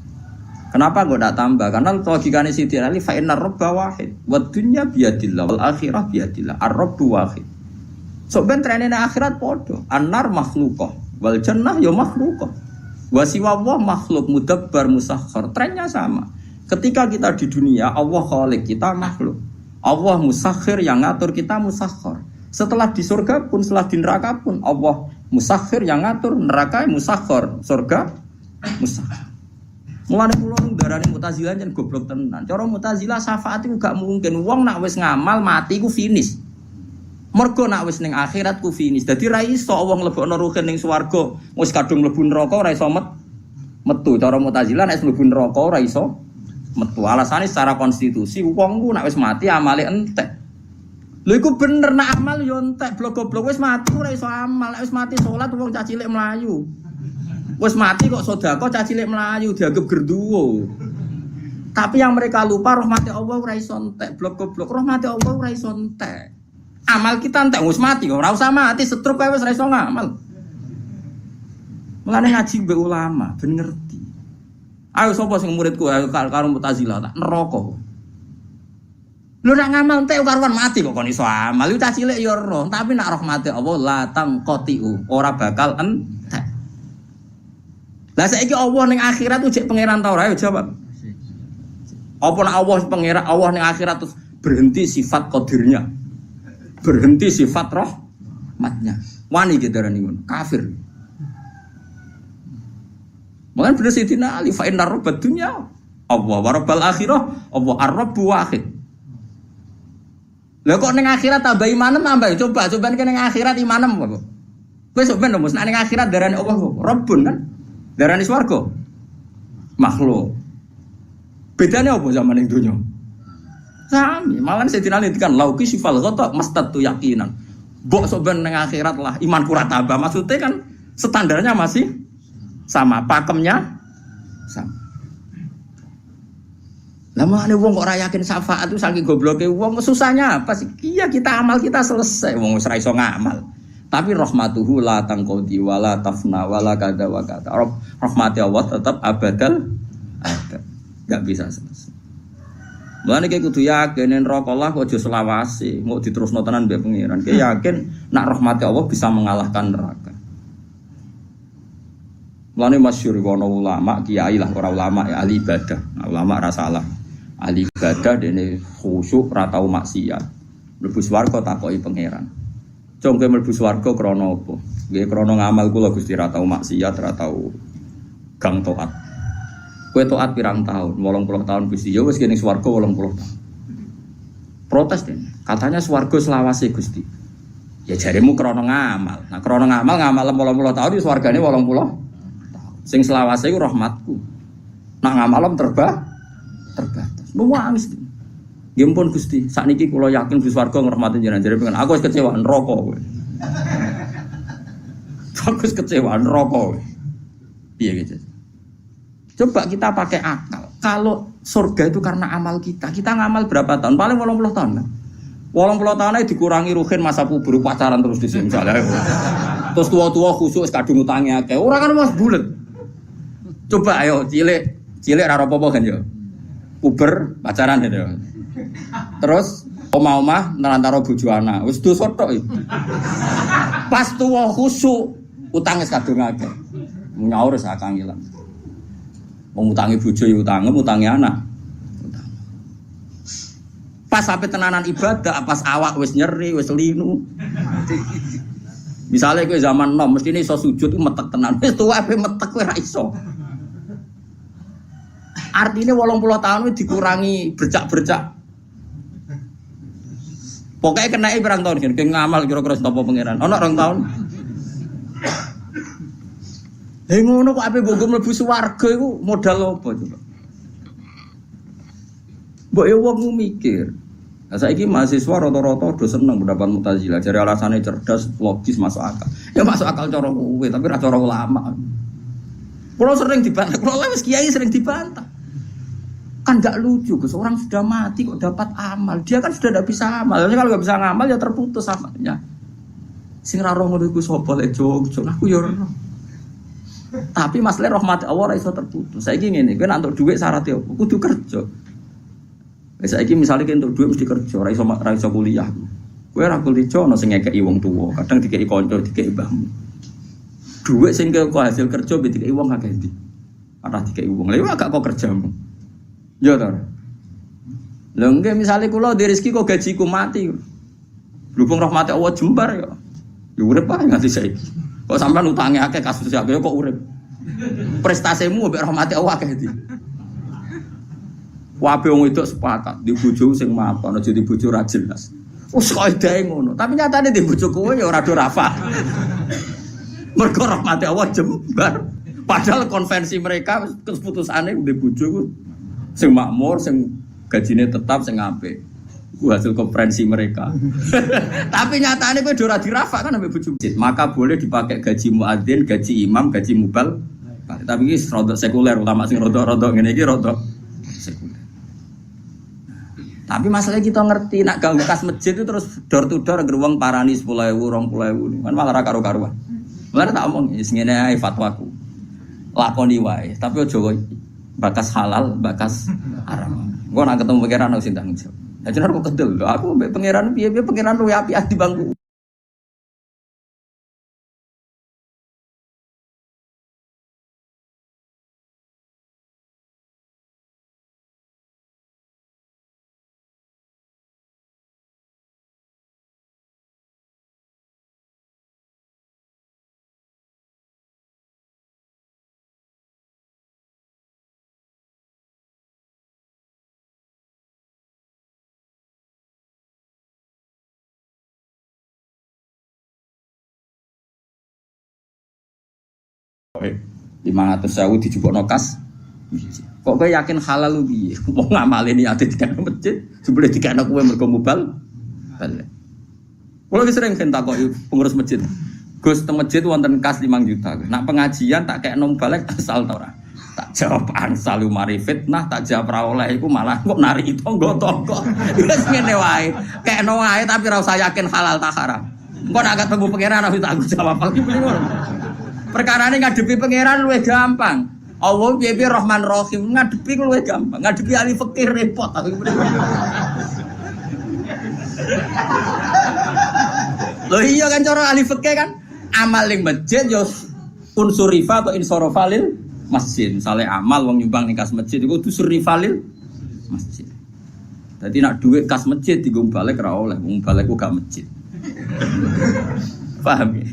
Kenapa kok tidak tambah? Karena logikanya Sayyidina Ali fa innar rabba wahid wa dunya biyadillah wal akhirah biyadillah. Ar-rabbu wahid. So ben trenene akhirat podo. An-nar makhluqah wal jannah ya makhluqah. Wa siwa Allah makhluk mudabbar musakhkhar. Trennya sama. Ketika kita di dunia Allah khalik, kita makhluk. Allah musakhir yang ngatur kita musakhkhar. Setelah di surga pun, setelah di neraka pun Allah musakhir yang ngatur, neraka musakhkhar, surga musakhkhar. Mulane kula ndarani Mu'tazilah jan goblok tenan. Cara Mu'tazilah syafaat iku gak mungkin. Wong nak wis ngamal mati ku finish. Mergo nak wis ning akhirat ku finish. Dadi ra iso wong mlebokno ruhin ning swarga, wis kadung mlebu neraka ora iso metu. Cara Mu'tazilah nek mlebu neraka ora iso metu. Alasane secara konstitusi wong ku nek wis mati amale entek. Lho iku bener nek amal yo entek, blok-blok wis mati ora iso amal. Nek wis mati salat wong cah cilik mlayu. Wis mati kok sedekah cah cilik mlayu dianggap gerduwo. Tapi yang mereka lupa rahmati Allah ora iso entek, blok-blok rahmati Allah ora iso entek. Amal kita entek wis mati kok ora usah mati setruk kae wis ora iso ngamal. Mulane ngaji mbek ulama ben ngerti. Ayo sapa sing muridku ayo karo Mu'tazilah tak neraka. Lu nak ngamal entek karuan mati kok kon iso amal. Lu cah cilik ya roh, tapi nak rahmati Allah la tangqatiu, ora bakal entek. Lah saiki Allah ning akhirat tuh jek pangeran ta ora ayo jawab. Apa nak Allah pangeran Allah ning akhirat terus berhenti sifat qadirnya. Berhenti sifat rahmatnya. Wani gitu darani ngono, kafir. Mungkin bener Sayyidina Ali fa inna rabbad dunya Allah wa rabbal akhirah Allah ar-rabbu wahid. Lah kok ning akhirat tambah imanem tambah coba ning akhirat imanem apa? Kowe sok ben nek ning akhirat darani Allah Rabbun kan? Darani swarga. Makhluk. Bedane apa zaman ning donya? Sami, malah Sayyidina Ali kan lauki sifal ghata mastatu yaqinan. Mbok sok ben ning akhirat lah imanku ra tambah. Maksudnya kan standarnya masih sama, pakemnya sama. Lama ada wong kok ora yakin syafaat itu saking gobloke wong, susahnya apa sih? Iya kita amal kita selesai, wong wis ra iso ngamal. Tapi rahmatuhu la tangqadi wala tafna wala kada wa kada. Rahmati Allah tetap abadal ada. Enggak bisa selesai. Mulane iki kudu yakin neraka Allah aja selawase, mau diterusno tenan mbek pangeran. Ki yakin nak rahmati Allah bisa mengalahkan neraka. Mulane masyhur ana ulama kiai lah ora ulama ya ahli ibadah. Ulama ra salah. Ahli ibadah dene khusyuk ra tau maksiat. Mlebu swarga takoki pangeran. Cung kowe mlebu swarga krana apa? Nggih krana ngamal kula Gusti ra tau maksiat, ra tau gang taat. Kowe taat pirang tahun? 80 tahun Gusti. Ya wis kene swarga 80 tahun. Protes dene. Katanya swarga selawase Gusti. Ya jaremu krana ngamal. Nah krana ngamal 80 tahun di swargane 80. Sing selawase iku rahmatku. Nak ngamalem terbatas. Nuwangis. Nggih pun Gusti, sakniki kula yakin Gusti swarga ngrahmati jenengan jare pengen. Aku wis kecewa neraka kowe. Aku wis kecewa neraka kowe. Piye gitu. Coba kita pakai akal. Kalau surga itu karena amal kita. Kita ngamal berapa tahun? Paling 80 tahun kan. 80 tahun aja dikurangi ruhin masa puber pacaran terus di sini misalnya. Terus tua-tua khusus kadung utangnya akeh. Ora kan Mas bulet. Coba ayo cilik ra apa-apa kan yo. Puber pacaran ya. Terus omah-omah nerantara bojo anak. Wis dosa tok iki. Pas tuwa khusuk utang wis kadung akeh. Nyaur sak kangilan. Wong utangi bojo ya utangi anak. Pas sampai tenanan ibadah, pas awak wis nyeri, wis linu. Misalnya kowe zaman nom mesti iso sujud metek tenan. Wis tuwa ape metek kowe ra iso. Artinya 80 tahun itu dikurangi bercak-bercak. Pokoknya kena berang tahun kan, kayak ngamal kira-kira setopo pangeran. Ono 2 tahun. Hei ngono kok ape mbok mlebu swarga iku modal apa coba? Mbok ya wong mikir. Nah saiki mahasiswa rata-rata do seneng pendapat Mu'tazilah. Jare alasane cerdas, logis, masuk akal. Ya masuk akal cara kowe, tapi ra cara ulama. Kulo sering dibantah, kulo wis kiai sering dibantah. Kan enggak lucu, Gus. Orang sudah mati kok dapat amal. Dia kan sudah enggak bisa amal. Kalau enggak bisa ngamal ya terputus amalnya. Sing ra roh ngono iku sapa lek jog-jog aku ya ora. Tapi masalah rahmat Allah ora iso terputus. Saiki ngene, kowe nek entuk dhuwit syaratnya apa? Kudu kerja. Wis saiki misale kowe entuk dhuwit mesti kerja, ora iso kuliah. Kowe ora kuliah ono sing ngekeki wong tuwa, kadang dikeki kanca, dikeki mbahmu. Dhuwit sing kok hasil kerja mbek dikeki wong akeh ndi? Ora dikeki wong. Lha agak kok kerjamu. Ya ta. Lha nggih misale kula di rezeki kok gajiku mati. Berhubung rahmat Allah jembar ya. Ya urip ae nganti saiki. Kok sampean utange akeh kasus akeh kok urip. Prestasimu mbek rahmat Allah akeh ndi? Wabe wong wedok sepakat di bojo sing mapan aja di bojo ra jelas. Wes kaidahe ngono, tapi nyatane di bojo kowe ya ora do rafa. Mergo rahmat Allah jembar. Padahal konvensi mereka keputusane di bojo ku sing makmur, sing gajine tetap, sing apik. Ku hasil konferensi mereka. Tapi nyatane kowe ora dirafak kan ambek bojo masjid. Maka boleh dipakai gaji muadzin, gaji imam, gaji mubal. Tapi iki rodok sekuler, ulama sing rodok-rodok ngene iki rodok sekuler. Tapi masalahnya kita ngerti nak gang bekas masjid itu terus door to door geruang parani 10.000, 20.000 kan malah ra karo-karuan. Mulane tak omong wis ngene ae fatwaku. Lakoni wae, tapi aja bakas halal, bakas haram. Engko nak ketemu pangeran sing tanggung jawab. Lah jenenge kok kedel. Aku mbek pangeran piye-piye pangeran luwe apik di bangku. Oke, 500.000 dijupukno kas. Kok kowe yakin halal lu piye? Wong ngamale niate dikene masjid, jebule dikene kowe mergo mubal. Balik. Kulo wis sering takoki pengurus masjid. Gus teng masjid wonten kas 5 juta. Nak pengajian tak kekno balik asal ta ora? Tak jawab ansal mari fitnah, tak jawab ra oleh iku malah kok nari tangga-tangga. Wis ngene wae. Kekno wae tapi ra usah yakin halal ta haram. Engko nak ketemu pangeran harus tak jawab iki ngono. Perkara ini ngadepi pangeran luwih gampang. Allah piye-piye Rahman Rahim ngadepi luwih gampang. Ngadepi ahli fikih repot aku. Loh iya kan cara ahli fikih kan amal ning masjid yo unsur rifa atau insorofalil masjid. Misale amal wong nyumbang ning kas masjid iku unsur rifalil masjid. Dadi nak duit kas masjid digo balik ra oleh, wong balik ku gak masjid. Paham ya?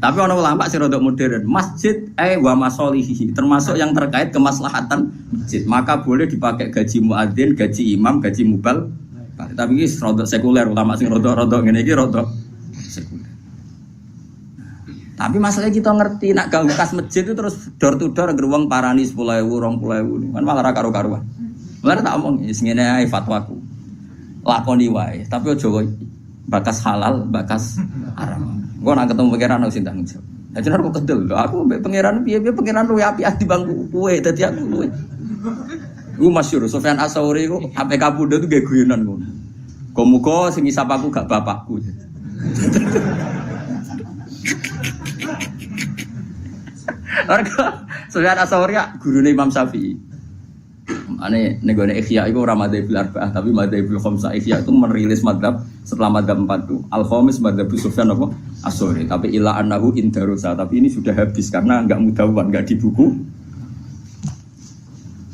Tapi orang ulama sih rodok modern, masjid wa masolihi termasuk yang terkait kemaslahatan masjid. Maka boleh dipakai gaji muadzin, gaji imam, gaji mubal. Tapi ini rodok sekuler, ulama sih rodok-rodok ngene iki rodok sekuler. Tapi masalahnya kita ngerti nak gang bekas masjid itu terus door to door geruang parani 10.000, 20.000 kan malah ra karo-karuan. Mulane tak omong wis ngene ae fatwaku. Lakoni wae, tapi aja bakas halal, bakas haram. Engko nak ketemu pangeran sing tanggung jawab. Lah jenenge kok kedel. Aku mbek pangeran piye-piye pangeran luwe apik di bangku kowe dadi aku luwe. Iku masyhur Sufyan Ats-Tsauri iku APK Pundho itu gak guyonan ngono. Muga sing isap aku gak bapakku. Arga Sufyan Ats-Tsauri gurune Imam Syafi'i. Ane negone Ikhya itu ora madzhabul arba'ah tapi madzhabul khamsah. Ikhya itu merilis madzhab setelah madzhab 4 itu al-khamis madzhab Sufyan apa? Ats-Tsauri. Tapi ila annahu indarusa. Tapi ini sudah habis karena enggak mudawwan, enggak di buku.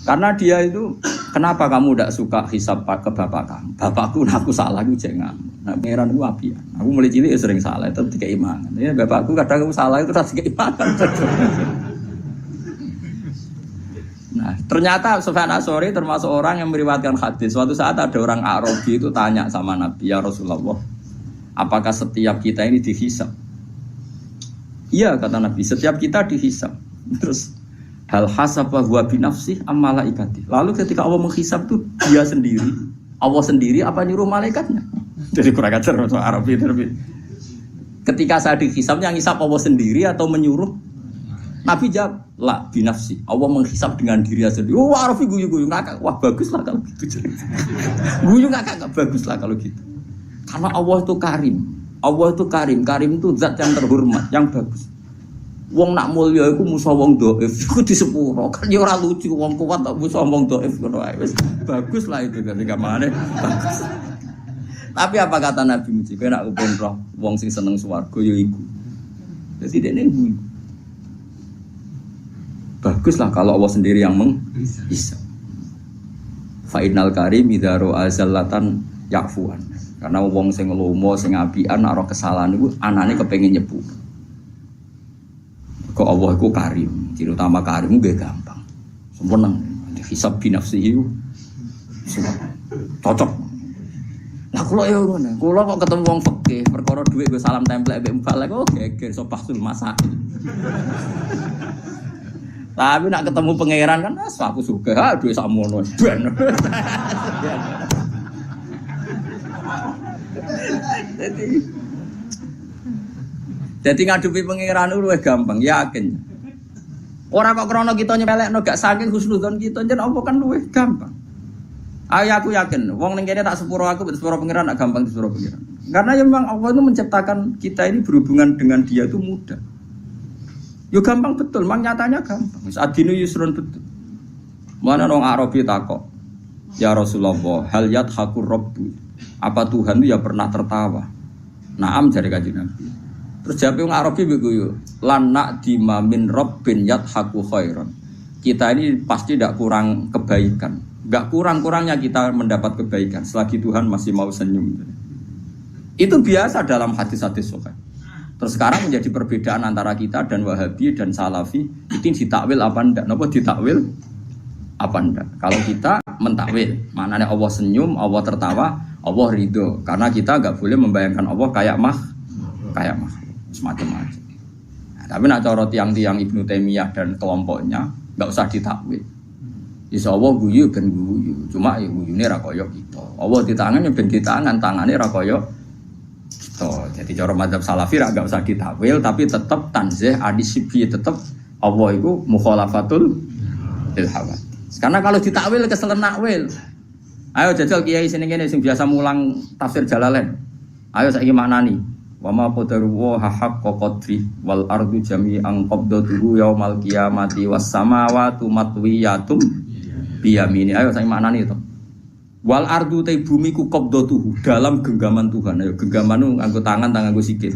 Karena dia itu kenapa kamu enggak suka hisab ke bapak kamu? Bapakku aku salah aku jangan. Nah, pangeran ku api. Aku mulai cilik ya sering salah itu tiga iman. Ya bapakku kadang aku salah itu rasa keimanan. Nah, ternyata Sufyan Ats-Tsauri termasuk orang yang meriwayatkan hadis. Suatu saat ada orang Arabi itu tanya sama Nabi, ya Rasulullah, apakah setiap kita ini dihisab? Iya kata Nabi, setiap kita dihisab. Terus hal hasaba huwa binafsih am malaikati. Lalu ketika Allah menghisab itu dia sendiri, Allah sendiri apa nyuruh malaikatnya? Jadi kurang ajar orang Arabi itu. Ketika saya dihisab yang hisab Allah sendiri atau menyuruh? Nabi jawab, la binafsi. Allah menghisab dengan diri sendiri. Oh, Arafi guyu-guyu ngakak. Wah, bagus lah kalau gitu. Guyu ngakak bagus lah kalau gitu. Karena Allah itu karim. Allah itu karim. Karim itu zat yang terhormat, yang bagus. Wong nak mulya iku musuh wong dhaif. Iku disepuro. Kan ya ora lucu wong kuat tak musuh wong dhaif ngono ae. Wis bagus lah itu dari gamane. Bagus. Tapi apa kata Nabi Muji? Kowe nak kepen roh wong sing seneng swarga ya iku. Dadi dene baguslah kalau Allah sendiri yang menghisab. Fa'inal karim idaro azallatan yakfuan. Karena wong sing lomo sing apian nek ora kesalahan iku anane kepengin nyepu. Kok Allah iku karim, ciri utama karim nggih gampang. Sempurna. Hisab binafsihi cocok. Lah kula yo ngono. Kula kok ketemu wong fikih perkara dhuwit go salam templek mbek mbalek kok geger sopahsul masak. Tapi nak ketemu pangeran kan aku suka duwe sakmono ben. Jadi ngadepi pangeran luwih gampang, yakin. Ora kok krana kita nyepelekno gak saking husnudzon kita jen apa kan luwih gampang. Ayo aku yakin, wong ning kene tak sepuro aku sepuro pangeran gak gampang sepuro pangeran. Karena memang Allah itu menciptakan kita ini berhubungan dengan dia itu mudah. Yo gampang betul, memang nyatanya gampang. Adinu yusrun betul. Mana orang Arabi takok, ya Rasulullah, hal yadhakur rabbu. Apa Tuhan itu ya pernah tertawa? Naam jare Kanjeng Nabi. Terus jawab orang Arabi begitu, lan na'dima min rabbin yadhaku khairan. Kita ini pasti tidak kurang kebaikan. Enggak kurang-kurangnya kita mendapat kebaikan selagi Tuhan masih mau senyum. Itu biasa dalam hadis-hadis sahih. Terus sekarang menjadi perbedaan antara kita dan Wahabi dan Salafi itu ditakwil apa enggak? Napa ditakwil apa enggak? Kalau kita mentakwil, maknanya Allah senyum, Allah tertawa, Allah ridho. Karena kita enggak boleh membayangkan Allah kayak semacam-macam. Nah, tapi nak cara tiang-tiang Ibnu Taimiyah dan kelompoknya enggak usah ditakwil. Insya Allah guyu ben guyu, cuma ya guyune ra kaya kita. Allah di tangannya ben di tangan, tangannya ra kaya kita. Jadi cara mazhab Salafi ra enggak usah ditakwil, tapi tetap tanzih adisibi, tetap Allah itu mukhalafatul lil hawadits. Karena kalau ditakwil keselen nakwil. Ayo jajal kiai sini kene sing biasa mulang tafsir Jalalain. Ayo saiki maknani. Wa ma qadaru wa haqqa qadri wal ardu jami'an qabdatuhu yaumal qiyamati was samawati matwiyatum biyamini. Ayo saiki maknani to. Wal ardu te bumi ku qabdatuhu dalam genggaman Tuhan. Ayo genggaman nu nganggo tangan nganggo sikil.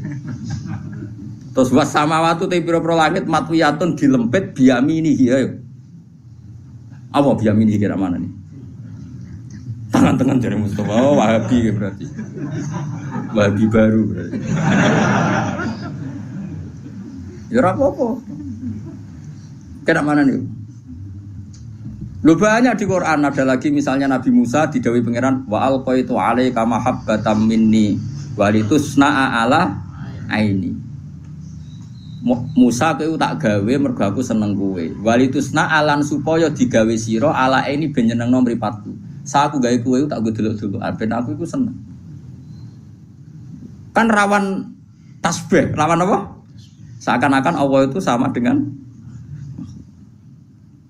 Terus was samawati te pira-pira langit matwiyatun dilempit biyamini ayo. Apa biyamini kira mana nih? Tangan-tangan jari Mustafa, oh, Wahabi berarti. Wahabi baru berarti. Ya apa-apa. Kira mana nih? Lu banyak di Quran, ada lagi misalnya Nabi Musa didhawuhi pangeran wa alqaitu 'alaika mahabbatan minni wa litusna'a ala aini. Musa kowe tak gawe mergo aku seneng kowe. Walitusna alan supaya digawe sira ala ini ben nyenengno mripatku. Sa aku gawe kowe tak go delok-delok ben aku iku seneng. Kan rawan tasbih, rawan apa? Seakan-akan Allah itu sama dengan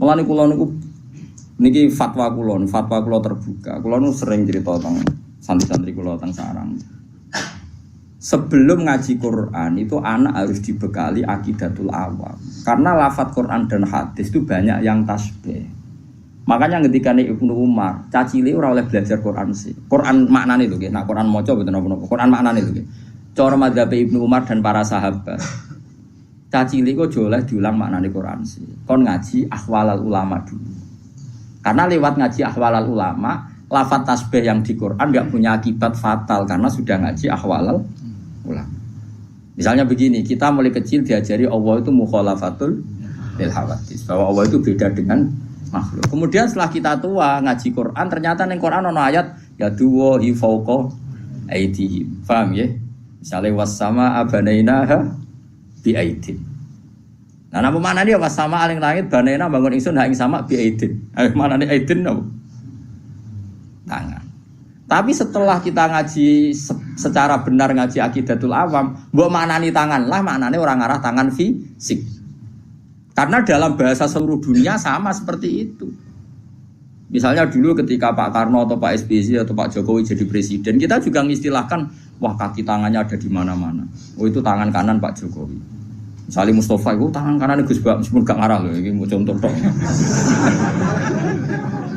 mulane kula niku niki fatwa kula terbuka. Kula nu sering cerita tentang santri-santri kula teng sarang. Sebelum ngaji Quran itu anak harus dibekali akidatul awam. Karena lafadz Quran dan hadis itu banyak yang tasbih. Makanya ketika Ibnu Umar, cacile ora oleh belajar Quran sih. Quran maknane lho nggih, nek Quran maca mboten napa-napa. Quran maknane lho nggih. Cara mazhab Ibnu Umar dan para sahabat. Cacile kok aja oleh diulang maknane Quran sih. Kon ngaji ahwalal ulama dulu. Karena lewat ngaji ahwalal ulama, lafadz tasbih yang di Quran enggak punya akibat fatal karena sudah ngaji ahwalal ulama. Misalnya begini, kita mulai kecil diajari Allah itu mukhalafatul lil hawadits, bahwa Allah itu beda dengan makhluk. Kemudian setelah kita tua ngaji Quran, ternyata ning Quran ono ayat ya duwahi fauqa aidihim. Paham ya? Misalnya was-sama abanainaha bi aidin. Nah, napa maknane was-sama aling langit banaina bangun ingsun ha ing sama bi aidin. Maknane aidin napa? Tangan. Tapi setelah kita ngaji secara benar ngaji akidatul awam, mbok maknani tangan lah, maknane orang arah tangan fisik. Karena dalam bahasa seluruh dunia sama seperti itu. Misalnya dulu ketika Pak Karno atau Pak SBY atau Pak Jokowi jadi presiden, kita juga mengistilahkan, wah kaki tangannya ada di mana-mana. Oh itu tangan kanan Pak Jokowi. Misalnya Mustafa itu tangan kanan Gus Bak, meskipun gak ngarah loh, ini mau contoh dong.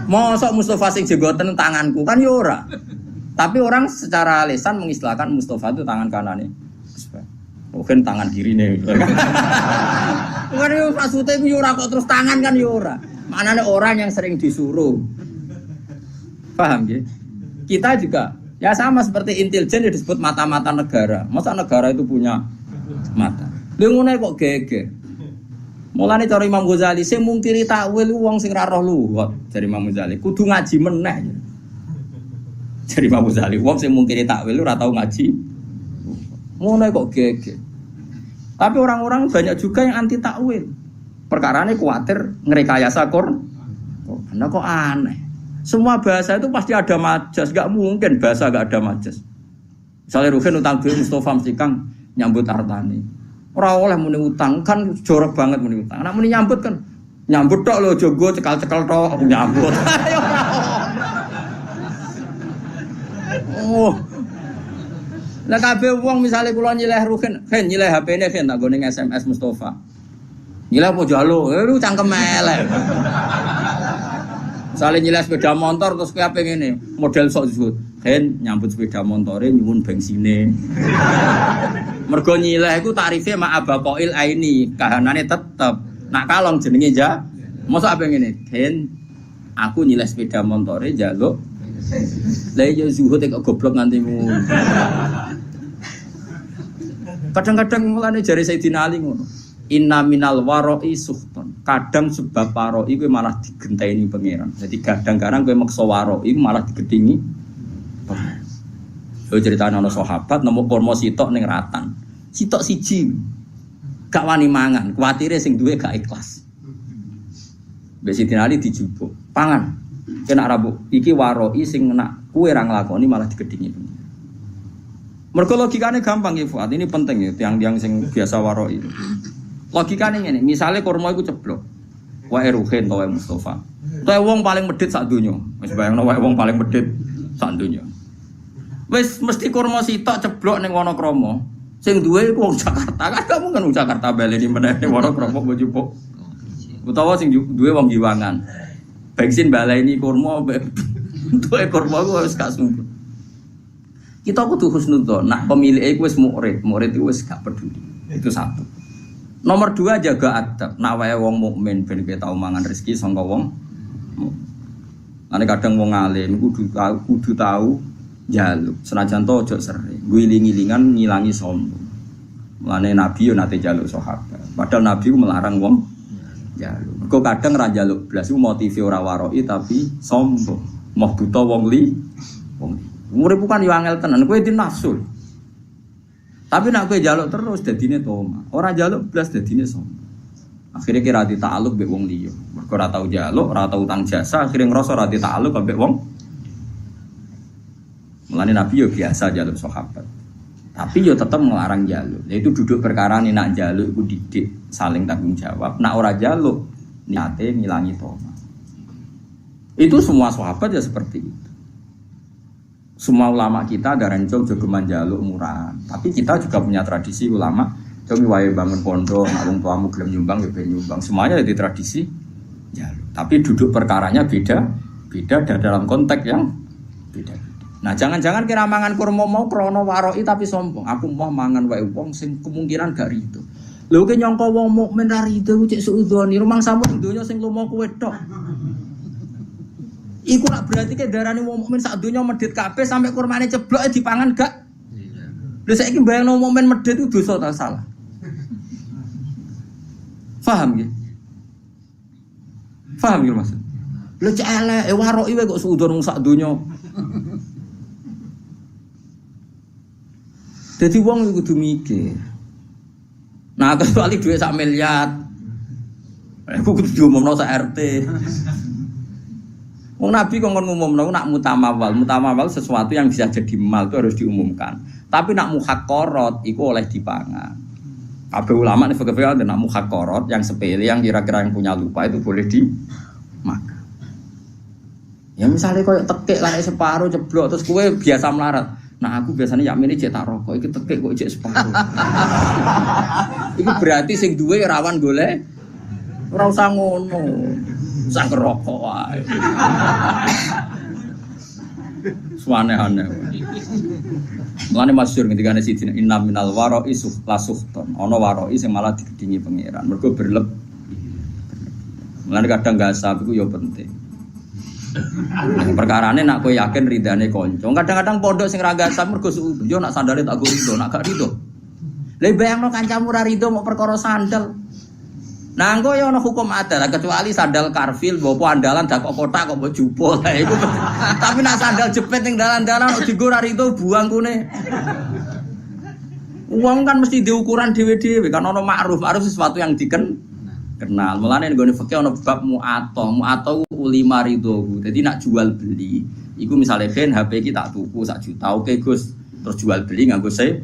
Mosok Mustafa sing jenggoten tanganku kan ya ora. Tapi orang secara lisan mengistilahkan Mustafa itu tangan kanannya. Mungkin tangan kirine. Kan yo maksudnya yo ora kok terus tangan kan yo ora. Maknane orang yang sering disuruh. Paham ya? Kita juga ya sama seperti intelijen disebut mata-mata negara. Masa negara itu punya mata? Lha ngene kok geger. Mulane cara Imam Ghazali sing mungkiri takwil wong sing ra roh luwat dari Imam Ghazali kudu ngaji meneh. Dari Imam Ghazali wong sing mungkiri takwil ora tau ngaji. Ngono kok geger. Tapi orang-orang banyak juga yang anti takwil. Perkarane kuwatir ngrekayasa korban. Nah kok aneh. Semua bahasa itu pasti ada majas, enggak mungkin bahasa enggak ada majas. Misalnya Ruhin utang duit Mustafa mesti Kang nyambut artane. Ora oleh muni utang kan jorok banget muni utang. Nek muni nyambut kan nyambut tok lho jogo cekal-cekal tok aku nyambut. Oh. Lah kabeh wong misale kula nyileh Ruhin, Hen nyileh HP-ne Hen tak gone SMS Mustafa. Nyileh apa jalo? Lu cangkem elek. Misale nyileh sepeda motor terus kowe ape ngene, model sok disebut. Hen nyambut sepeda motore nyuwun bensine. Mergo nyileh iku tarife mak abaqail aini, kahanane tetep. Nak kalong jenenge ja. Mosok ape ngene? Hen aku nyileh sepeda motore njaluk. Lah ya zuhud kok goblok nganti ngono. Kadang-kadang mulane jare Sayyidina Ali ngono. Inna minal waro'i suhton. Kadang sebab waro'i kowe malah digenteni pangeran. Jadi kadang-kadang kowe maksa waro'i malah digedingi pangeran. Yo critane ana sahabat nemu kurma sitok ning ratan. Sitok siji. Gak wani mangan, kuwatire sing duwe gak ikhlas. Mbek Sayyidina Ali dijupuk. Pangan. Kena rabu iki waro'i sing nak kowe ra nglakoni malah digedingi pangeran. Mergo logikane gampang ya Fuad. Ini penting ya tiang-tiang sing biasa waro'i. Logikane ngene, misale kurma iku ceblok. Wae Ruhin to wae Mustafa. Wae wong paling medhit sak donya. Wis bayangno wae wong paling medhit sak donya. Wis mesti kurma sitok ceblok ning Wonokrama. Sing duwe iku wong Jakarta. Kan kamu kan wong Jakarta baleni meneh ning Wonokrama mbok jupuk. Utawa sing duwe wong Giwangan. Bensin baleni kurma duwe kurma ku wis gak sumpah. Kita kudu husnudzon. Nah, pemilih iku wis murid iku wis gak peduli. Itu satu. Nomor 2 jaga adab. Nak wae wong mukmin ben kowe tau mangan rezeki saka wong. Ane kadang wong alim kudu tahu njaluk. Senajan to aja sering. Guling-gilingan ngilangi sombong. Mulane Nabi yo nate njaluk sahabat. Padahal Nabi ku melarang wong njaluk. Mergo kadang ra njaluk blas iku motive ora waroi tapi sombong. Moh buta wong li. Urip kan yo angel tenan. Kowe di nafsu. Tapi nak kowe njaluk terus dadine toma. Ora njaluk blas dadine sombong. Akhire kira ditakluk mbek wong liya. Mergo ora tau njaluk, ora tau utang jasa, akhire ngrasa ora ditakluk mbek wong. Mulane Nabi yo biasa njaluk sahabat. Tapi yo tetep melarang njaluk. Itu duduk perkara nih nak njaluk iku didik saling tanggung jawab. Nak ora njaluk niate ngilangi toma. Itu semua sahabat ya seperti itu. Semua ulama kita ada rencong jogeman jaluk murahan. Tapi kita juga punya tradisi ulama. Jogi wae bangun pondok, wong tuamu gelem nyumbang ya ben nyumbang. Semuanya jadi tradisi jaluk. Tapi duduk perkaranya beda dan dalam konteks yang beda. Nah, jangan-jangan kira mangan kurma mau krono waroi tapi sombong. Aku mau mangan wae wong sing kemungkinan gak rido. Lho ki nyangka wong mukmin ra rido ku cek suudzoni. Rumang samu donya sing lumo kowe tok. Iku nak berarti ke darane wong mukmin sak donya medhit kabeh sampai kurmane ceblok dipangan gak? Lha saiki bayangno mukmin medhit itu dosa ta salah? Paham nggih? Paham nggih maksud? Lha cek elek waroki wae kok suudzon wong sak donya. Dadi wong kudu mikir. Nah, kecuali duit sak miliar. Aku kudu diumumno sak RT. Wong Nabi kok ngumumno nak mutamawal sesuatu yang bisa jadi mal itu harus diumumkan. Tapi nak muhaqqarat iku oleh dipangan. Kabeh ulama nek fikih ada nak muhaqqarat yang sepele yang kira-kira yang punya lupa itu boleh dimakan. Ya misalnya koyo tekek lare separo ceblok terus kowe biasa melarat. Nah aku biasanya yakmine cek tak rokok iki tekek kok cek separo. Iku berarti sing duwe rawan golek ora usah ngono. Sang rokok wae. Suane-ane. Mulane masyhur ketika ana sidina inna minal waro'i suhton. Ana waro'i sing malah digedingi pangeran. Mergo berleb. Mulane kadang gasab iku ya penting. Perkarane nak kowe yakin ridane kanca. Kadang-kadang pondok sing ra gasab mergo yo nak sandale tak go rido, nak gak rido. Lah bayangno kancamu ra rido mau perkara sandal. Nah, engko ya ana hukum adat kecuali sandal karfil bopo andalan dak kok kotak kok mbok jupuk. Lah iku. Tapi nek sandal jepit ning dalan-dalan kok digo ra itu buang kune. Wong kan mesti diukuran dhewe-dhewe kan ana makruf sesuatu yang kenal. Mulane nggone fikih ana bab mu'ato uli maridohu. Dadi nak jual beli, iku misale ben HP iki tak tuku 1 juta, oke Gus. Terus jual beli nganggo se.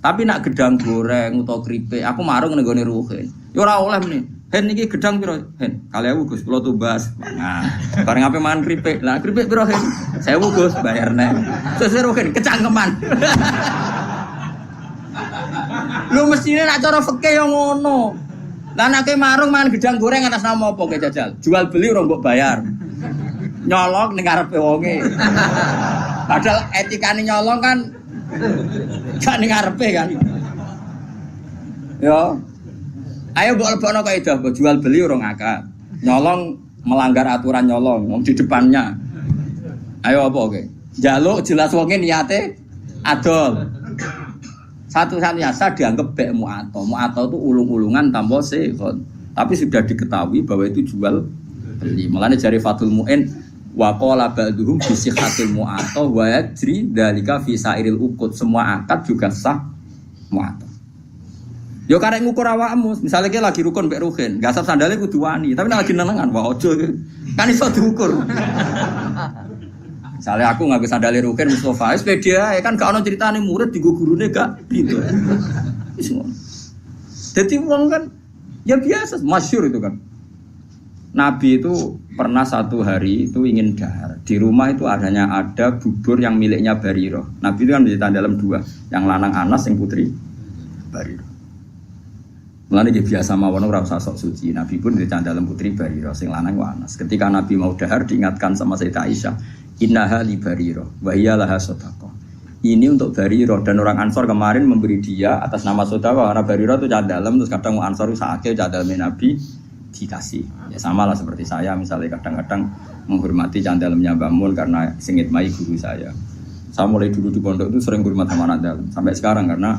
Tapi nak gedang goreng utawa keripik, aku marung ning nggone Ruhin. Ya ora oleh meneh. Hen iki gedang piro? Hen, 2.000 Gus, kula tumbas. Nah, bareng ape mangan keripik. Lah keripik piro Hen? 1.000 Gus, bayar nek. Terus Ruhin kecangkeman. Lu mestine nak cara fikih yo ngono. Lah nek marung mangan gedang goreng atas nama apa ke jajal? Jual beli ora mbok bayar. Nyolong ning ngarepe wonge. Padahal etikane nyolong kan gak ning ngarepe kan. Yo. Ayo mbok lebokno kaidah jual beli ora ngakak. Nyolong melanggar aturan nyolong wong di depannya. Ayo apa oke? Njaluk jelas wonge niate adol. Satu-satunya sah dianggap bek mu'ato. Mu'ato itu ulung-ulungan tanpa sihon. Tapi sudah diketahui bahwa itu jual beli. Mulanya jari Fathul Mu'in wa qala ba'duhum bi sihhatil mu'ato wa yajri dzalika fi sairil uqud. Semua akad juga sah mu'ato. Yo karek ngukur awakmu, misalnya ki lagi rukun mbek Ruhin, gasap sandale kudu wani, tapi nek lagi nenengan wah ojo kan iso diukur. Misalnya aku nganggo sandale Ruhin Mustofa, wis pede ae kan gak ono critane murid digo gurune gak gitu. Wis ngono. Dadi wong kan ya biasa, masyhur itu kan. Nabi itu pernah satu hari itu ingin dahar. Di rumah itu ada bubur yang miliknya Bariro. Nabi itu kan menjadi dalam 2, yang lanang Anas, yang putri Bariro. Mulane dia biasa mawon ora usah sok suci. Nabi pun di dalam putri Bariro sing lanang Anas. Ketika Nabi mau dahar diingatkan sama Sayyidah Aisyah, innaha li Bariro wa hiya laha shadaqah. Ini untuk Bariro dan orang Ansor kemarin memberi dia atas nama sedekah karena Bariro itu cah dalam terus kadang Ansor sakake cah dalam Nabi dikasih. Ya sama lah seperti saya misalnya kadang-kadang menghormati cah dalamnya Mbah Mun karena singit mai guru saya. Saya mulai dulu di pondok itu sering hormat sama anak dalam sampai sekarang karena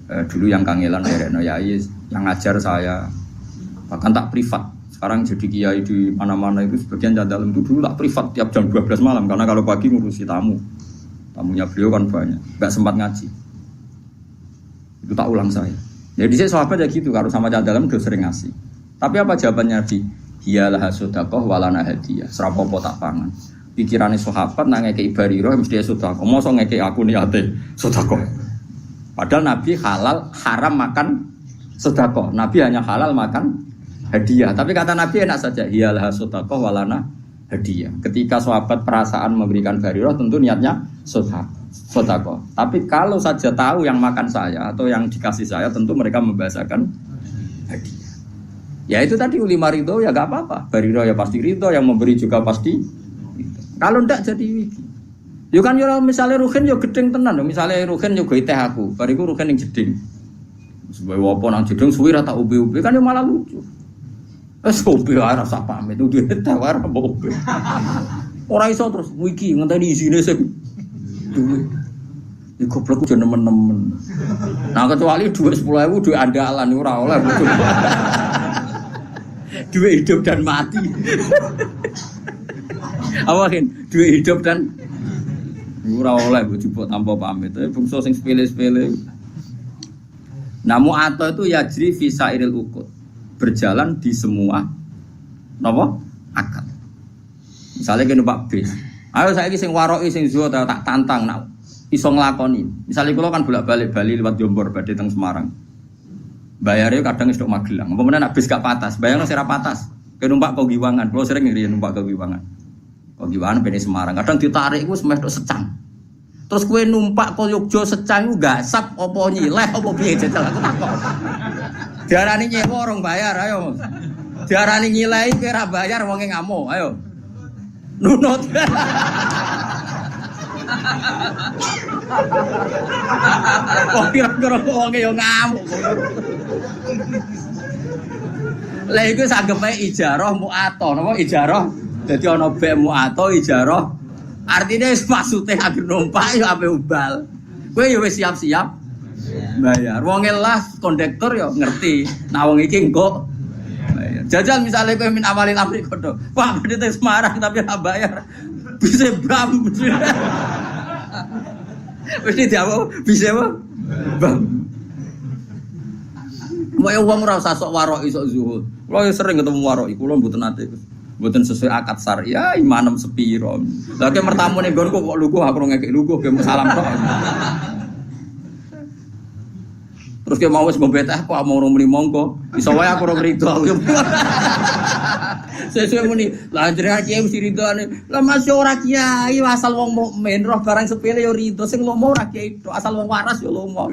dulu yang kangelan Rekno Yai yang ngajar saya bahkan tak privat. Sekarang jadi kiai di mana-mana itu sebagian cah dalam itu dulu tak privat tiap jam 12 malam karena kalau pagi ngurusi tamunya beliau kan banyak, nggak sempat ngaji. Itu tak ulang saya. Jadi saya sahabat ya gitu, kalau sama cah dalam udah sering ngasih. Tapi apa jawabannya Nabi? Hiyalah sedekah walana hadiah. Serapopo tak pangan. Pikirannya sahabat nang ngekei Bariro mesti sedekah. Mosok ngekei aku niate sedekah. Padahal Nabi halal haram makan sedekah. Nabi hanya halal makan hadiah. Tapi kata Nabi enak saja. Hiyalah sedekah walana hadiah. Ketika sahabat perasaan memberikan Bariro tentu niatnya sedekah. Tapi kalau saja tahu yang makan saya atau yang dikasih saya tentu mereka membahasakan hadiah. Ya itu tadi ulima ridho ya gak apa-apa. Bariro ya pasti ridho, yang memberi juga pasti ridho. Kalau ndak jadi wiki. Yo kan yo misalnya Ruhin yo gedeng tenan, misalnya Ruhin yo gawe teh aku, bariku Ruhin yang jeding. Sebab apa nang jeding suwi ra tak ube-ube kan yo malah lucu. Wes ube ora rasa pamit duwe tawar apa ube. Ora iso terus wiki ngenteni isine sing duwe. Iki goblok yo nemen-nemen. Nah kecuali duit 10.000 duit andalan ora oleh bojo. Duit hidup dan mati. Awakin duit hidup dan ora oleh bojo tanpa pamit. Bungsu sing sepele-sepele. Namu atau itu yajri fi sairil uqud. Berjalan di semua napa? Akad. Misalnya kene Pak bis. Ayo saiki sing waroki sing zuhud tak tantang nak iso nglakoni. Misalnya kula kan bolak-balik Bali lewat Jombor badhe teng Semarang. Bayare kadang wis tok Magelang. Apa meneh nak bis gak patas, bayangno sira patas. Ke numpak kok Giwangan. Kula sering ngriyen numpak ke Giwangan. Kok Giwangan bene Semarang. Kadang ditarik iku semeh tok Secang. Terus kowe numpak kok Yogya Secang iku gasap apa nyileh apa piye jajal aku takok. Diarani nyewa orang bayar ayo. Diarani nyileh kowe ra bayar wonge ngamuk. Ayo. Nunut. Kok kira-kira wonge yo ngamuk. Lah iku sanggepe ijarah mu'ato, napa ijarah? Dadi ana bek mu'ato ijarah. Artine wis maksude agar numpak yo ape ubal. Kowe yo wis siap-siap bayar. Wonge lah kondektur yo ngerti. Nah wong iki engko bayar. Jajal misale kowe min awalil amri kono. Pak badhe teng Semarang tapi ora bayar. Bisa bam. Wis diawo bisa apa? Bam. Mau wong ora usah sok warok sok zuhud. Kulo sering ketemu warok, kulo mboten nate. Mboten sesuai akad syariah, imanem sepiro. Lah ke mertamu ning nggonku kok lugu aku ngekek lugu ke salam tok. Terus ke mau wis ngombe teh kok mau muni monggo. Iso wae aku ora rido aku. Sesuai muni, lah jenengan kiai mesti ridone. Lah Mas yo ora kiai, asal wong mukmin roh barang sepele yo rido, sing lomo ora kiai tok, asal wong waras yo lomo.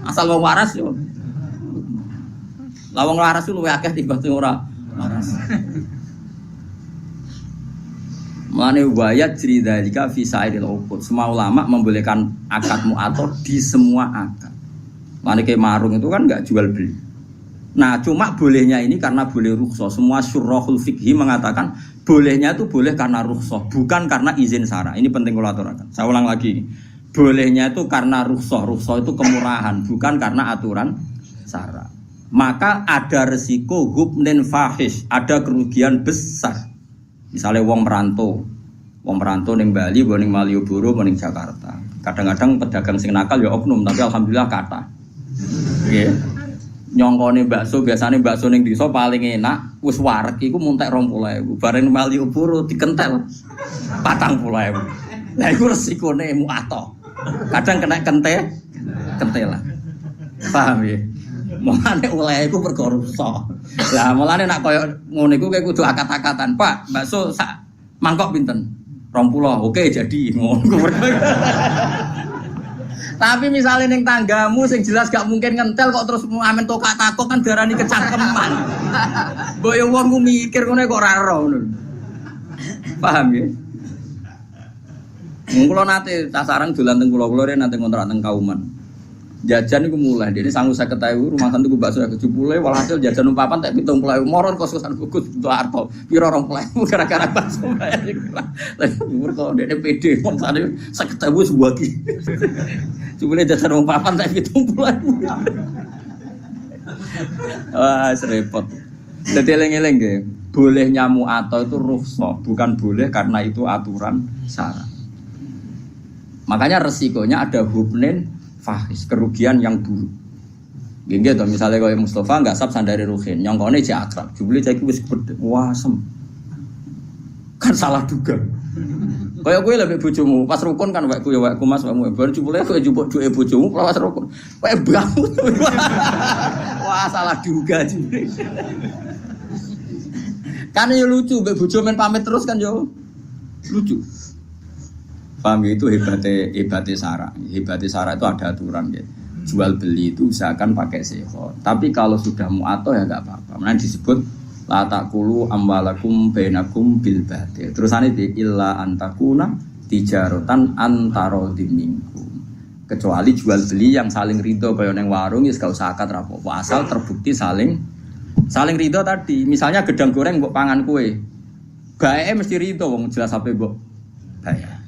Asal wong waras yo. Lah wong waras luwih akeh timbang sing ora waras. Mane wayat cerita jika fisaidil uqud. Semua ulama membolehkan akad mu'athah di semua akad. Mane kayak marung itu kan enggak jual beli. Nah, cuma bolehnya ini karena boleh rukhsah. Semua syurahul fikhi mengatakan bolehnya itu boleh karena rukhsah, bukan karena izin syara. Ini penting kalau aturakan. Saya ulang lagi. Bolehnya itu karena rukhsah. Rukhsah itu kemurahan, bukan karena aturan syara. Maka ada resiko hubnin fahish, ada kerugian besar. Misalnya wong merantau ning Bali, ning Malioboro, ning Jakarta. Kadang-kadang pedagang sing nakal ya oknum, tapi alhamdulillah kata. Nggih. Nyongkone bakso, biasane bakso ning desa paling enak, wis wareg iku muntek 20.000. Bareng Malioboro dikentel 40.000. Lah iku resikone mu'athah. Kadang kena kentelan. Paham ya? Mulane oleh iku perkara rusak. Lah mulane nak koyo ngono iku kowe kudu akat-akatan. Pak, bakso sak mangkok pinten? 20. Oke, jadi ngono. Tapi misalnya ning tanggamu sing jelas gak mungkin ngentel kok terus amen tokak takok kan darani kecangkeman. Mbok yo wong ku mikir ngono kok ora ero ngono. Paham ya? Mung kula nate tasarang dolan teng kula nate ngontrak teng Kauman. Jajan iku mulai, dene sanggup 50.000 rumah santu ku bakso 70.000 walhasil jajan umpapan tak 70.000 moron kos-kosan bukus untuk harta piro 20.000 gara-gara bakso iku. Lah umur kok dene pede wong sane 50.000 sebuah ki. Jebule jajan umpapan tak 70.000. Wah, repot. Dadi eling-eling nggih, bolehnya mu'athah itu rukhsah, bukan boleh karena itu aturan syara. Makanya resikonya ada hubnin fahis, kerugian yang buruk. Gini tuh, misalnya kalau Mustafa nggak sab sandari Ruhin, nyongkone cek akrab, jubli cek wis gede, wasem, kan salah duga. Kayak gue lebih bojomu, pas rukun kan wakku ya wakku mas wakmu, baru jubli gue jubuk duwe bojomu, pas rukun, kayak bangun, wah salah duga jubli. Kan ya lucu, bojo main pamit terus kan yo lucu. Paham itu hebatnya syara. Hebatnya syara itu ada aturan ya. Jual beli itu usahakan pakai seho. Tapi kalau sudah mu'athah ya enggak apa-apa. Mana disebut la taqulu amwalakum bainakum bil batil. Terusane di illa antakuna tijaratan antara minkum. Kecuali jual beli yang saling ridho kaya ning warung wis gak usah akad rapopo. Asal terbukti saling ridho tadi. Misalnya gedang goreng mbok pangan kue. Baeke mesti ridho wong jelas ape mbok bayar.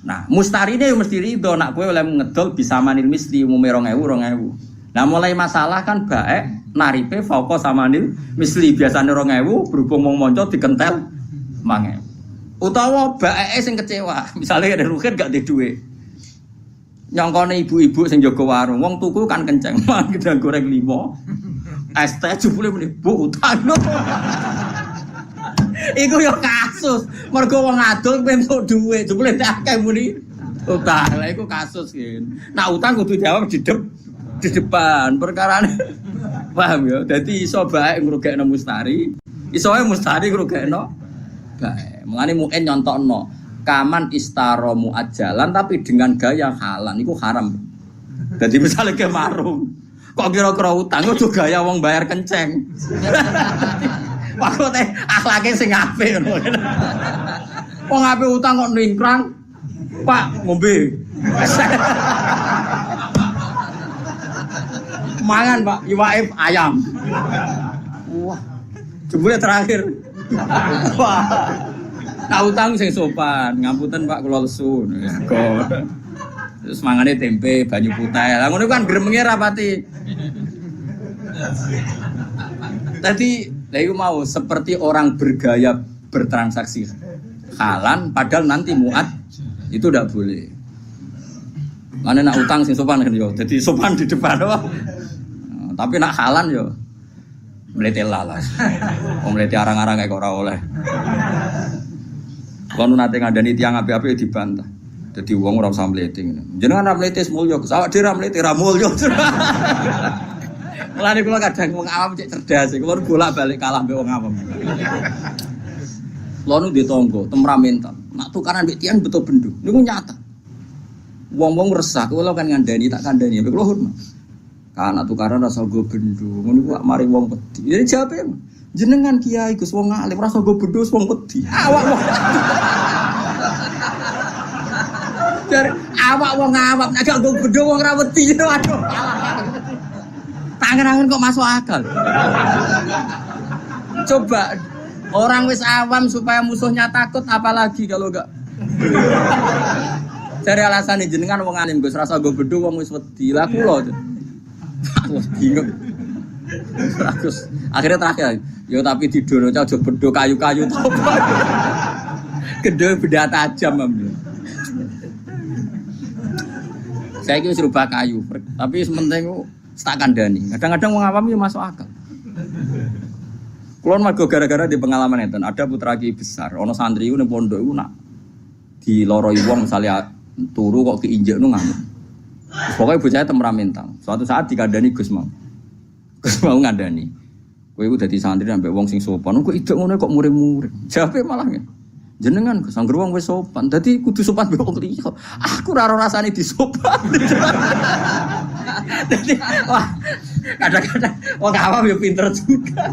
Nah, mustarine yo mesti ridho nak kowe oleh ngedol bisa manil misli umume 2.000. Nah, mulai masalah kan baek naripe fauqa samanil misli biasane 2.000 berhubung wong monco dikentel 5.000. Utawa baeke sing kecewa, misale ada rugen gak duwe dhuwit. Nyongkone ibu-ibu sing jaga warung, wong tuku kan kenceng, gedang goreng 5. Es teh jebule muni, "Bu, utang." Iku yo kasus. Mergo wong adol entuk dhuwit, jebule akeh muni utang. Lah iku kasus kin. Nah utang kudu jawab di depan perkarane. Paham ya? Dadi iso bae ngrugekno mustari, iso wae mustari ngrugekno bae. Mulane mungkin nyontokno kaman istara muajjalan tapi dengan gaya halal iku haram. Dadi misalnya ke marung, kok kira-kira utang ojo gaya wong bayar kenceng. Maksudnya akhlaknya sing apik ngono. Wong apik utang kok ningkrang. Pak, ngombe. Mangan, Pak, iwake ayam. Wah. Jebule terakhir. Wah. Nah utang sing sopan, ngapunten Pak kula lesu. Terus mangane tempe, banyu putih. Lah ngono kan gremenge rapati. Tadi iku mau seperti orang bergaya bertransaksi halan padahal nanti muat itu tidak boleh. Mana nak utang sing sopan kan yo. Jadi sopan di depan doang. Tapi nak halan yo mlete lalas. Wong mlete arang-arang kok ora oleh. Kono nate ngandani tiyang api-api dibantah. Dadi wong ora usah mlete ngene. Jenengan ra mlete mulya, awak dhewe ra mlete ra mulya. Mulane kula kadang wong awam cek cerdas, kula bolak-balik kalah mbek wong awam. Kula nu di tangga, temperamental. Nak tukaran mbek tiyang betul bendung. Niku nyata. Wong-wong resah, kula kan ngandani tak kandhani, mbek kula hormat. Kana tukaran rasa go bendung, ngono ku mari wong wedi. Jadi jawabe jenengan kiai Gus wong alim rasa go bendung wong wedi. Awak wong. Dari awak wong awam nek gak go bendung wong ra wedi. Waduh. Tangan-tangan kok masuk akal. Coba orang wis awam supaya musuhnya takut apalagi kalau enggak. Cari alasan jenengan wong alim Gus rasa go bendung wong wis wedi. Lah kula wah bingung. Terus akhirnya terakhir, yo tapi tidur aja bedo kayu-kayu to. Gede benda tajam ambil. Saya iki wis rubah kayu, tapi sementing tak kandhani. Kadang-kadang wong awam yo masuk akal. Kulon mergo gara-gara di pengalaman enten, ada putra kiai besar, ana santri iku ning pondok iku nak diloroi wong misalnya turu kok keinjek nu ngamuk. Pokoknya bocahnya temperamental. Suatu saat dikandani Gus mau ngandani. Kowe iku dadi santri sampe wong sing sopan. Kok idek ngono kok murid-murid. Jawabe malah jenengan Gus anggere wong wis sopan. Dadi kudu sopan mbek wong liya. Aku ora rasane disopan. Dadi wah kadang-kadang wong awam yo pinter juga.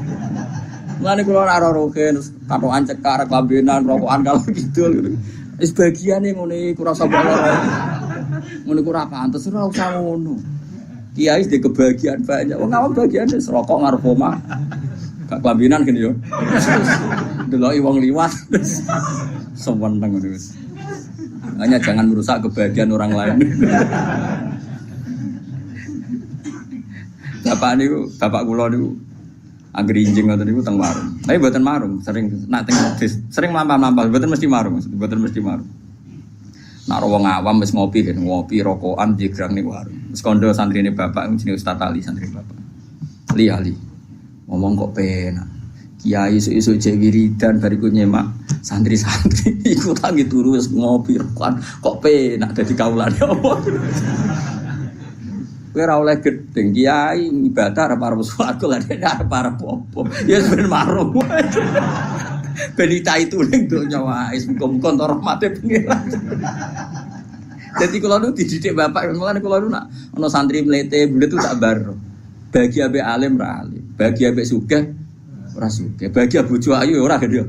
Mulane kula ora roken katokan cekak klambenan rokokan kalau gitu. Wis bagiane ngono iku rasa bolor. Ngono ku ora pantes ora usah ngono. Kiai dhe kebahagiaan banyak. Wong awam bagiane rokok ngarep omah. Gak klambinan gini yo. Deloki wong liwat. Seneng ngono wis. Hanya jangan merusak kebahagiaan orang lain. Bapak kula niku anggere injing ngoten niku teng warung. Tapi mboten marung, sering nak teng sering mlampah-mlampah, mboten mesti marung, mboten mesti marung. Nak wong awam wis ngopi rokokan jegrang ning warung. Wis kandha santrine bapak jenenge Ustaz Ali santri bapak. Ali. Ngomong kok penak. Kiai isu-isu jek wiridan bariku nyemak santri-santri iku tangi turu wis ngopi rokokan kok penak dadi kaulane apa. Kowe ora oleh gedeng kiai ibadah arep-arep swarga lha nek arep-arep apa. Ya ben marung. Benita itu ning donya wae muga-muga entuk rahmate pengiran. Dadi kula nu dididik bapak mulane kula nu nak ana santri mlete bulet tu tak baro. Bagi ambek alim ra alim, bagi ambek sugih ora sugih, bagi bojo ayu ora gede.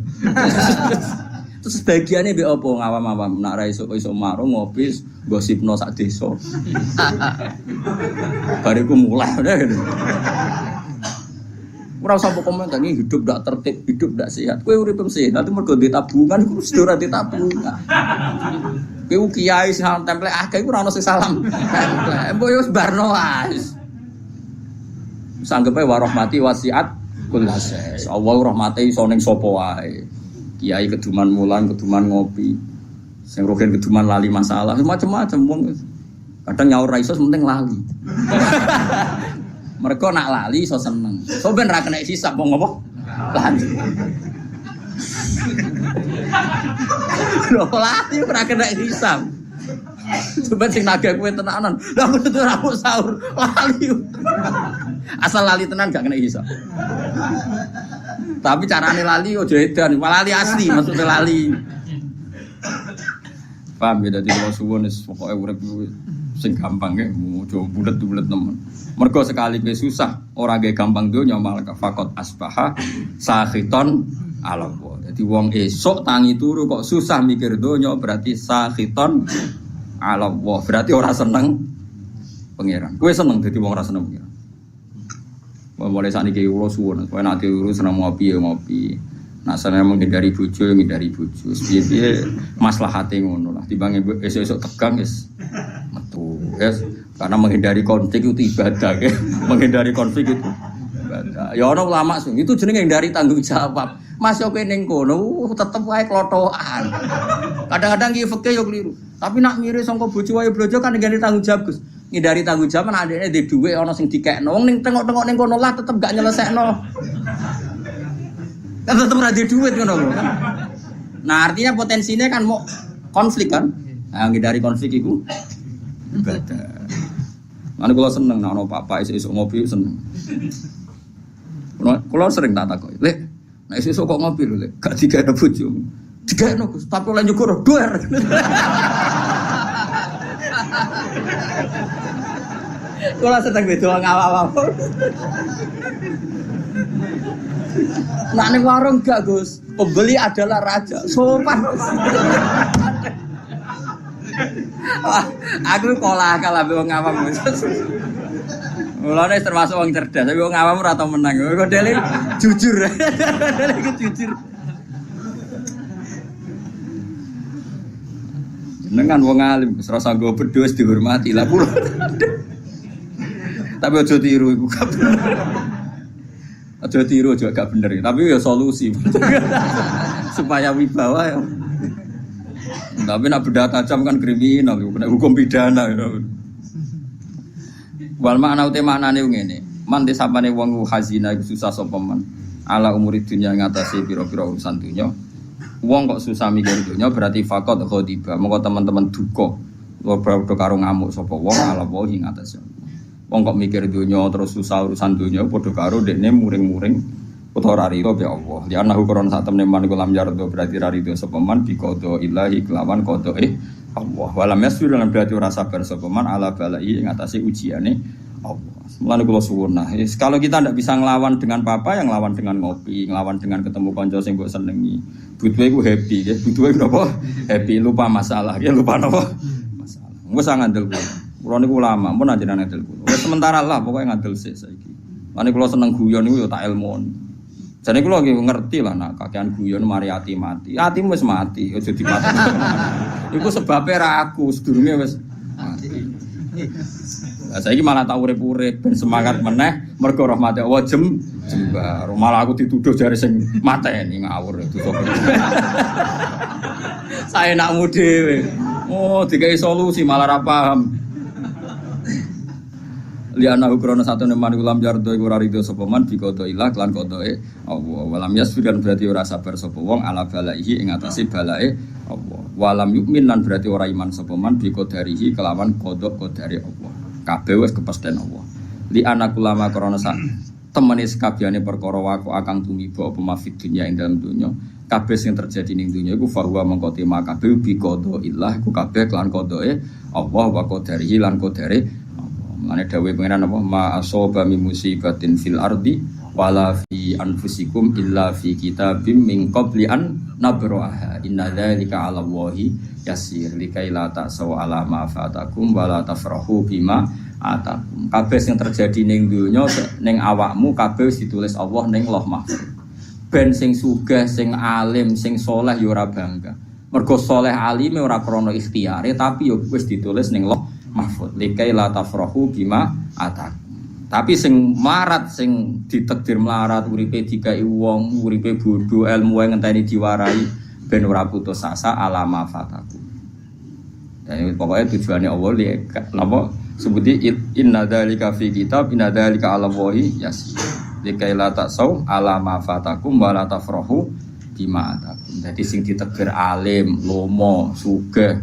Terus bagiane mbek apa ngawam-awam nak ra iso marung ngopi gosipno sak desa. Bariku mulai ngene. Ora usah komentar ini hidup ndak tertib, hidup ndak sehat. Kowe urip sehat itu mergo ndek tabungan iku wis ora ndek tabungan. Kowe kiai sing templek akeh iku ora ono sing salam. Templek. Mbok yo barno wae. Sanggepe wa rahmati wasiat kullases. Allah rahmate iso ning sapa wae. Kiai keduman mulan, keduman ngopi. Sing rogen keduman lali masalah, macam-macam wong. Kadang nyaur ra iso penting lali. Mereka nak lali so seneng. So ben ra kena hisab wong apa? Lali. Lho lali ora kena hisab. Coba sing nagih kowe tenanan. Lah aku tutur aku sahur lali. Asal lali tenan gak kena hisab. Tapi carane lali ojo edan, lali asli maksudnya lali. Paham ya dadi kula suwun wis pokoke urip sing gampang nggih, ojo bulet-bulet nemen. Mergo sekali kowe susah, ora nggih gampang donya malah fakot asbaha sakhiton ala Allah. Dadi wong esuk tangi turu kok susah mikir donya berarti sakhiton ala Allah. Berarti ora seneng pangeran. Kowe seneng dadi wong ora seneng pangeran. Mulai sakniki kula suwun, kowe nek turu seneng ngopi ya ngopi. Nak seneng menghindari bojo ya menghindari bojo. Piye-piye maslahate ngono lah. Timbang esuk-esuk tegang wis metu. Yes. Karena menghindari konflik itu ibadah, ya. Menghindari konflik itu ibadah. Ya ono ulama sing itu jenenge hindari tanggung jawab. Mas yo kene ning kono tetep wae klotokan. Kadang-kadang ki fikih yo keliru. Tapi nak ngiri sangka bojo wae blojo kan hindari tanggung jawab, Gus. ngindari tanggung jawab adekne di dhuwit ana sing dikekno. Wong ning tengok-tengok ning kono lah tetep gak nyelesekno. Kan tetep ora di dhuwit ngono lho kan. Nah, artinya potensinya kan mau konflik kan. Nah, ngindari konflik iku ibadah. Lan kula seneng nek ana papa isuk-isuk ngopi seneng. Kula sering tak takoki, "Lek, nek isuk kok ngopi lho, Lek, gak digawe bojo." Digawe Gus, tapi lan nyukur doer. Kula seneng beda wong awak-awak. Nek ning warung gak Gus, pembeli adalah raja. Sopan. Aku kolah akal ambek wong awam. Mulane termasuk wong cerdas, tapi wong awam ora tau menang. Kok dele jujur. Dele jujur. Jenengan wong alim, wis rasa nggo bedhos dihormati lah kula. Tapi aja tiru iku gak bener. Aja tiru aja gak bener, tapi ya solusi. Supaya wibawa ya. Tapi nak beda tajam kan kriminal, kena hukum pidana. Wal makna uti maknane ngene. Man disapane wong hazina iku susah sapa man. Ala umuri dunya ngatasi pira-pira urusan dunya. Wong kok susah mikir dunya berarti faqat ghadiba. Monggo teman-teman duka. Padha karo ngamuk sapa wong ala wae ngatasi. Wong kok mikir dunya terus susah urusan dunya padha karo dekne muring-muring utawa rarido be Allah. Li anahu koron sak temne man kulam yardo berarti rarido sapa man bi qada ilahi kelawan qadae Allah. Walam yasfir lan berarti ora sabar sapa man ala balai ing atase ujiane Allah. Mulane kula suwun nah, kalau kita ndak bisa nglawan dengan papa yang nglawan dengan ngopi, nglawan dengan ketemu kanca sing mbok senengi. Butuhe ku happy, nggih. Butuhe napa? Happy, lupa masalah, nggih, lupa napa? Masalah. Wes ngandel kula. Kula niku ulama, mun anjenengan ngandel kula. Wes sementara lah pokoke ngandel sik saiki. Mulane kula seneng guyon niku ya tak ilmuon. Jane kula ngerti lah nak kakean guyon mari ati mati. Atimu wis mati, aja dimati. Iku sebabe ra aku, sedurunge wis mati. Lah saiki malah tak urip-urip ben semangat meneh mergo rahmate Allah jembar. Malah aku dituduh jare sing mateni ngawur itu kok. Saya nakmu dhewe. Oh, dikai solusi malah ra paham. Liana ukrono satu neman ulam jardo iku ora rido sapa man bikodo ilah lan kodoe Allah. Walam yasfiran berarti ora sabar sapa wong ala balaihi ing atase balae Allah. Walam yukmin lan berarti ora iman sapa man bikodarihi kelawan kodok kodari Allah. Kabeh wis kepesten Allah. Li anak ulama krana sak temene sakabehane perkara waku akang tumiba apa mafid dunya ing dalam dunya. Kabeh sing terjadi ning dunya iku fahuwa mengko tema kabeh bikodo ilah iku kabeh kelan kodoe Allah wa kodarihi lan kodare mane dawuh pengenan apa ma asaba min musibatin fil ardi wala fi anfusikum illa fi kitabim min qabli an nabraha inna dzalika 'ala Allahi yasir likai la ta'saw 'ala ma fatakum wala tafrahu bima atakum. Kabeh sing terjadi ning donya ning awakmu kabeh ditulis Allah ning Lauh Mahfuz. Ben sing sugih, sing alim, sing saleh ya ora bangga. Mergo saleh alime ora krana ikhtiyare tapi ya wis ditulis ning Lauh Mahfuz likai la tafrahu bima atak. Tapi sing marat sing ditakdir melarat uripe dikai wong uripe bodho ilmu wae ngenteni diwarai ben ora putus asa alama fataku. Dan pokoknya tujuannya Allah li napa sebuti inna dzalika fi kitab inna dzalika 'ala Allahi yasir likai la ta'sau alama fatakum wa la tafrahu bima atakum. Jadi sing ditakdir alim lomo sugih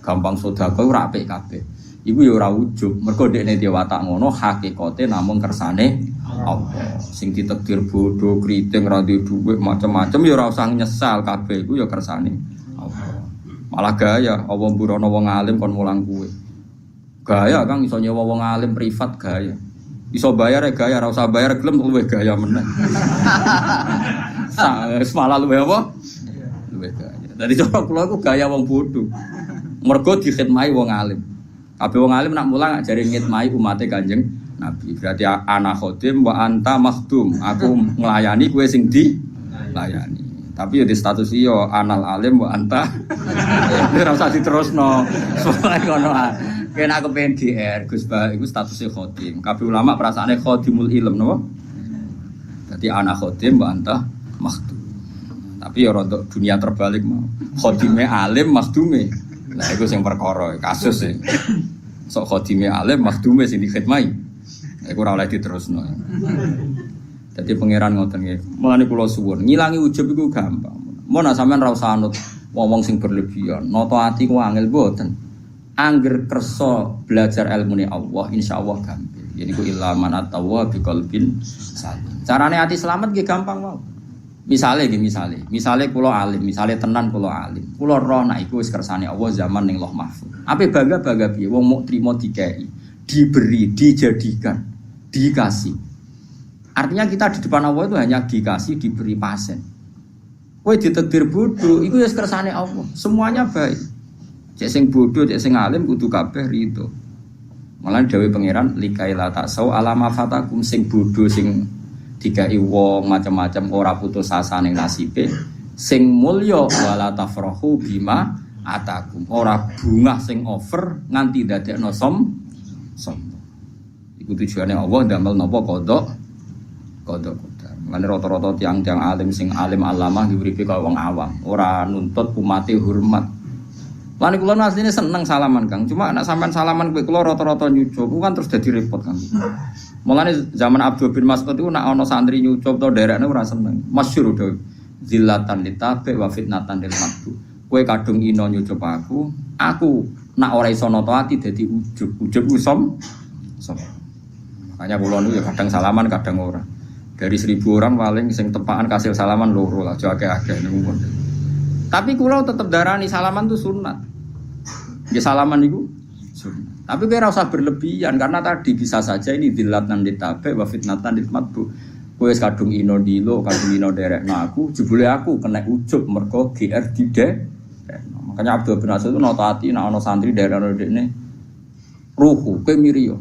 gampang sedekah ora apik kabeh. Iku ya ora ujug, mergo dekne dhewe watak ngono hakikate namung kersane Allah. Sing ditakdir bodho, kriting, ra duwe dhuwit, macam-macam ya ora usah nyesal kabeh iku ya kersane Allah. Malah gaya Allah mburono wong alim kon mulang kuwe. Gaya Kang iso nyewa wong alim privat gaya. Iso bayar ya gaya, ora usah bayar gelem luwih gaya meneh. Malah luwih apa? Luwih gaya. Dadi cara kula iku gaya wong bodho. Mergo dikhidmati wong alim. Kabeh wong alim nak mulang jare ngitmai umate Kanjeng Nabi. Berarti ana khodim wa anta makhdum. Aku nglayani kowe sing dilayani. Tapi ya di status iyo anal alim wa anta. Ora usah diterusno. Soale ngono ah. Kena aku pengen GR Gus Ba iku statusé khodim. Kabeh ulama perasaane khodimul ilm napa? Dadi ana khodim wa anta makhdum. Tapi ya untuk dunia terbalik mau. Khodime alim makhdume. Nah, itu yang perkara kasus sih. sok khadime alim makhdume sing dikhidmati. Iku ora oleh diterusno. Dadi pangeran ngoten nggih. Mulane kula suwun, ngilangi ujub iku gampang. Mun sampean ra usah anut wong sing berlebihan. Nata ati ku angel mboten. Angger kersa belajar ilmune Allah, insyaallah gampang. Jadi ku ilaman atawa biqalbin salim. Carane ati selamat nggih gampang wae. Misale kula alim, misale tenan kula alim. Kula roh nek iku wis kersane Allah zaman ning Lauh Mahfuz. Ape bangga-bangga piye wong muk trimo dikei, diberi, dijadikan, dikasih. Artinya kita di depan Allah itu hanya dikasih, diberi pasen. Kowe ditakdir bodoh, iku wis kersane Allah. Semuanya baik. Cek sing bodoh, cek sing alim kudu kabeh rido. Malah dawuh pangeran likaila taksau alama fatakum sing bodoh sing dikai wong macam-macam ora putus asa ning nasibe sing mulya wala tafrahu bima atakum ora bungah sing over nganti dadekno sombong. Iku tujuane Allah ndamel napa kodok. Lan rata-rata tiang-tiang alim sing alim alamah diuripe kaya wong awam, ora nuntut umate hormat. Lan kula asline seneng salaman Kang, cuma nek sampean salaman kowe kula rata-rata nyucup kan terus dadi repot Kang. Mulane zaman Abdul bin Mas'ud iku nek ana santri nyucup to derekne ora seneng. Masyhur to zillatan litabe wa fitnatan lil maqbu. Kowe kadung ino nyucup aku nek ora iso nata ati dadi ujub ku som. Makanya kula niku ya kadang salaman kadang ora. Dari 1000 orang paling sing tepakan kasil salaman loro lah, aja akeh-akeh niku. Tapi kula tetep darani salaman itu sunat. Nggih salaman niku sunat. Tapi kowe ora usah berlebihan karena tadi bisa saja ini dilatan ditabe wa fitnatan ditmatbu. Kowe wis kadung ino dilo, kadung ino derekno aku, jebule aku kena ujub mergo GR dide. Makanya Abdul bin Mas'ud itu notati nek ana santri derekno dekne ruhu kowe miriyo.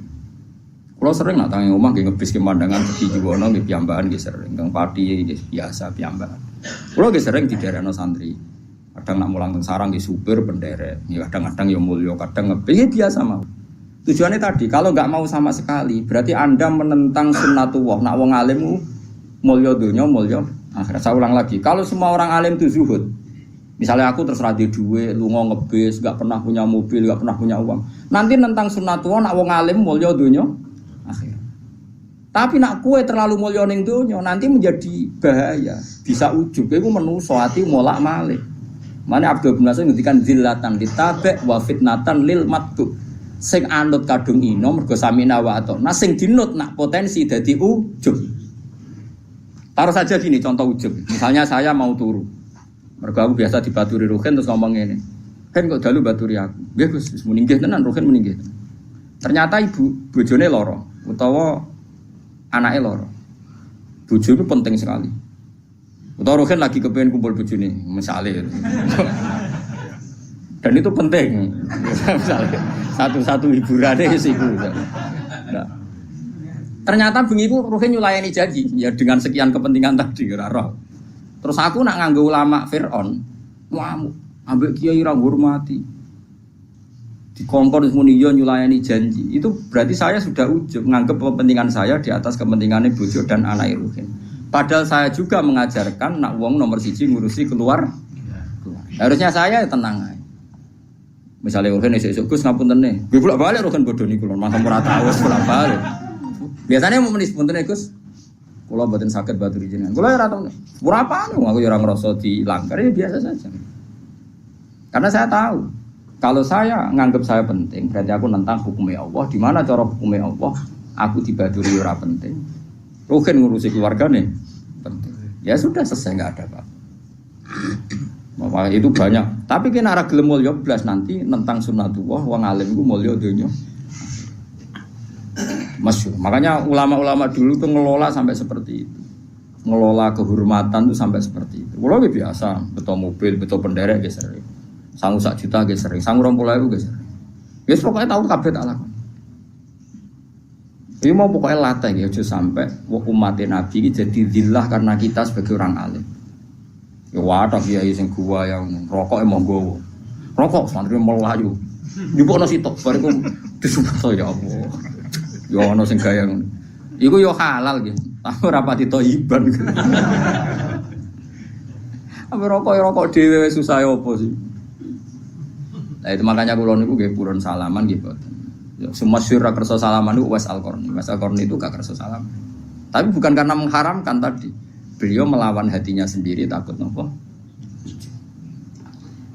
Kalau sering nak tangi omah nggih ngebis pemandangan di Jiwono nggih piyambakan nggih sering, Kang Pati nggih biasa piyambakan. Kulo nggih sering diderekno santri. Kadang nak mulang teng sarang nggih supir penderek, ya kadang-kadang ya mulya, kadang ngebis biasa mau. Tujuannya tadi, kalau nggak mau sama sekali, berarti Anda menentang sunnatullah. Nak wong alim mulya dunya, mulya akhirat. Saya ulang lagi, kalau semua orang alim itu zuhud. Misalnya aku terserah di duit, lunga ngebis, nggak pernah punya mobil, nggak pernah punya uang. Nanti nentang sunnatullah, nak wong alim mulya dunya akhir. Tapi nak kue terlalu mulya ning donya nanti menjadi bahaya, bisa ujub. Iku menuso ati molak-malik. Mane Abdul bin Mas'ud ngendikan zillatan ditabe wa fitnatan lil matbu. Sing anut kadung ino mergo samina wa ato. Nah sing dinut nak potensi dadi ujub. Taruh saja gini contoh ujub. Misalnya saya mau turu. Mergo aku biasa dibaturi Ruhin terus ngomong ngene. Kan kok dalu baturi aku. Nggih Gus, wis muningih tenan Ruhin muningih. Ternyata ibu bojone lara utawa anake lara. Bojo itu penting sekali. Utawa Ruhin lagi kepengen kumpul bojone, misalnya. Dan itu penting. Misalnya satu-satu hiburannya sih iku. Nah. Ternyata bengi ku Ruhin nyulayani janji ya dengan sekian kepentingan tadi ora roh. Terus aku nak nganggo ulama Fir'aun, ngamuk, ambek kiai ra ngurmati. Dikongkon muni yo nyulayani janji. Itu berarti saya sudah ujub nganggep kepentingan saya di atas kepentingannya bojo dan anak Ruhin. Padahal saya juga mengajarkan nak wong nomor 1 ngurusi keluar. Harusnya saya tenang aja. Misalnya Ruhin esuk-esuk Gus ngapuntene. Nggih bolak-balik Ruhin bodoh niku lho, mangsa ora tau wis bolak-balik. Biasanya mau menis punten Gus. Kula mboten saged baturi jenengan. Kula ora tau. Ora apa aku ya ora ngrasa dilanggar ya biasa saja. Karena saya tahu kalau saya nganggap saya penting, berarti aku nentang hukumnya Allah. Di mana cara hukumnya Allah? Aku dibaduri ora penting. Ruhin ngurusi keluarga nih penting. Ya sudah selesai nggak ada apa. Itu banyak. Tapi kena arah gelem mulya blas nanti nentang sunnatullah wong alim ku mulya donya. Masyhur. Makanya ulama-ulama dulu tuh ngelola sampai seperti itu. Ngelola kehormatan tuh sampai seperti itu. Kalau biasa, betul mobil, betul penderek guys sering. Sangu 1 juta guys sering, sangu 20.000 guys sering. Guys pokoknya tahu kabeh tak lakon. Ini mau pokoknya latih ya, aja sampai umat Nabi ini jadi zillah karena kita sebagai orang alim. Ya wadah kiai sing gua yang rokok emang gowo. Rokok santri melayu. Jupuk nasi tok bariku disumpah ya Allah. Ya ana sing gaya ngono. Iku yo halal gitu. Tapi ora pati thayyiban. Apa rokok dhewe susah opo sih? Nah itu makanya kula niku nggih purun salaman nggih boten. Semua syurah kerso salaman itu Uwais Al-Qarni. Uwais Al-Qarni itu gak kerso salaman. Tapi bukan karena mengharamkan tadi. Beliau melawan hatinya sendiri takut nopo.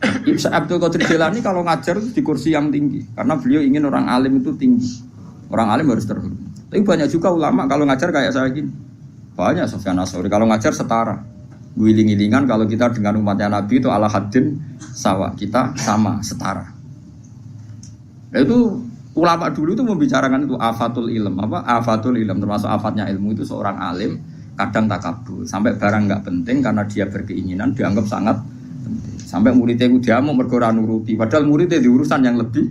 Ibnu Abdul Qadir Jilani kalau ngajar itu di kursi yang tinggi karena beliau ingin orang alim itu tinggi. Orang alim harus terhormat. Tapi banyak juga ulama kalau ngajar kayak saya gini. Banyak Sufyan Ats-Tsauri kalau ngajar setara. Guling-gilingan kalau kita dengan umatnya Nabi itu ala haddin sawa, kita sama, setara. Nah, itu ulama dulu itu membicarakan itu afatul ilm, apa? Afatul ilm termasuk afatnya ilmu itu seorang alim kadang takabur, sampai barang enggak penting karena dia berkeinginan dianggap sangat penting. Sampai muridnya itu dia mau mergo ora nuruti, padahal muridnya di urusan yang lebih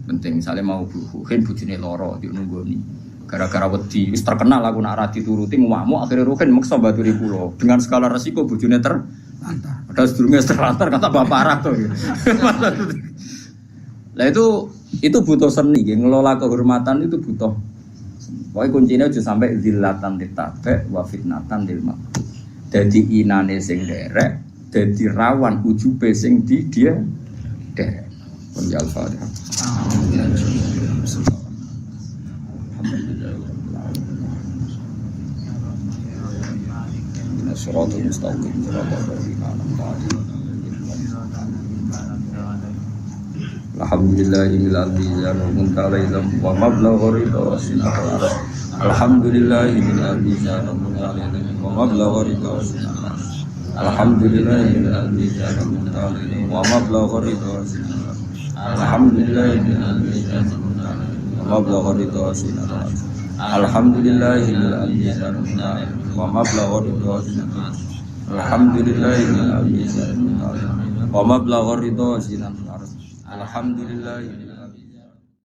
penting. Misalnya mau buhin bojone loro di nunggoni. Gara-gara wedi wis terkenal aku nak ra dituruti ngamuk akhirnya Ruhin maksa baturi kula. Dengan skala resiko bojone terlantar. Padahal sedurunge terlantar kata bapak parah to. Lah itu butuh seni, ngelola kehormatan itu butuh. Pokoknya kuncinya aja sampai zillatan ditabe wa fitnatan lil maqtu. Dadi inane sing derek, dadi rawan ujube sing di dia derek. Penjal Fatihah. Suratul mustaqim suratul ladzina an'amta 'alaihim. Alhamdulillahil adzizan muntaizam wa mablaghu ridha sinar. Alhamdulillahil adzizan muntaizam wa mablaghu ridha sinar. Alhamdulillahil adzizan muntaizam wa mablaghu ridha sinar. Alhamdulillahil adzizan muntaizam wa mablaghu ridha sinar. Alhamdulillahil adzizan muntaizam wa mablaghu ridha sinar. Alhamdulillahil adzizan muntaizam wa mablaghu ridha sinar. Alhamdulillah.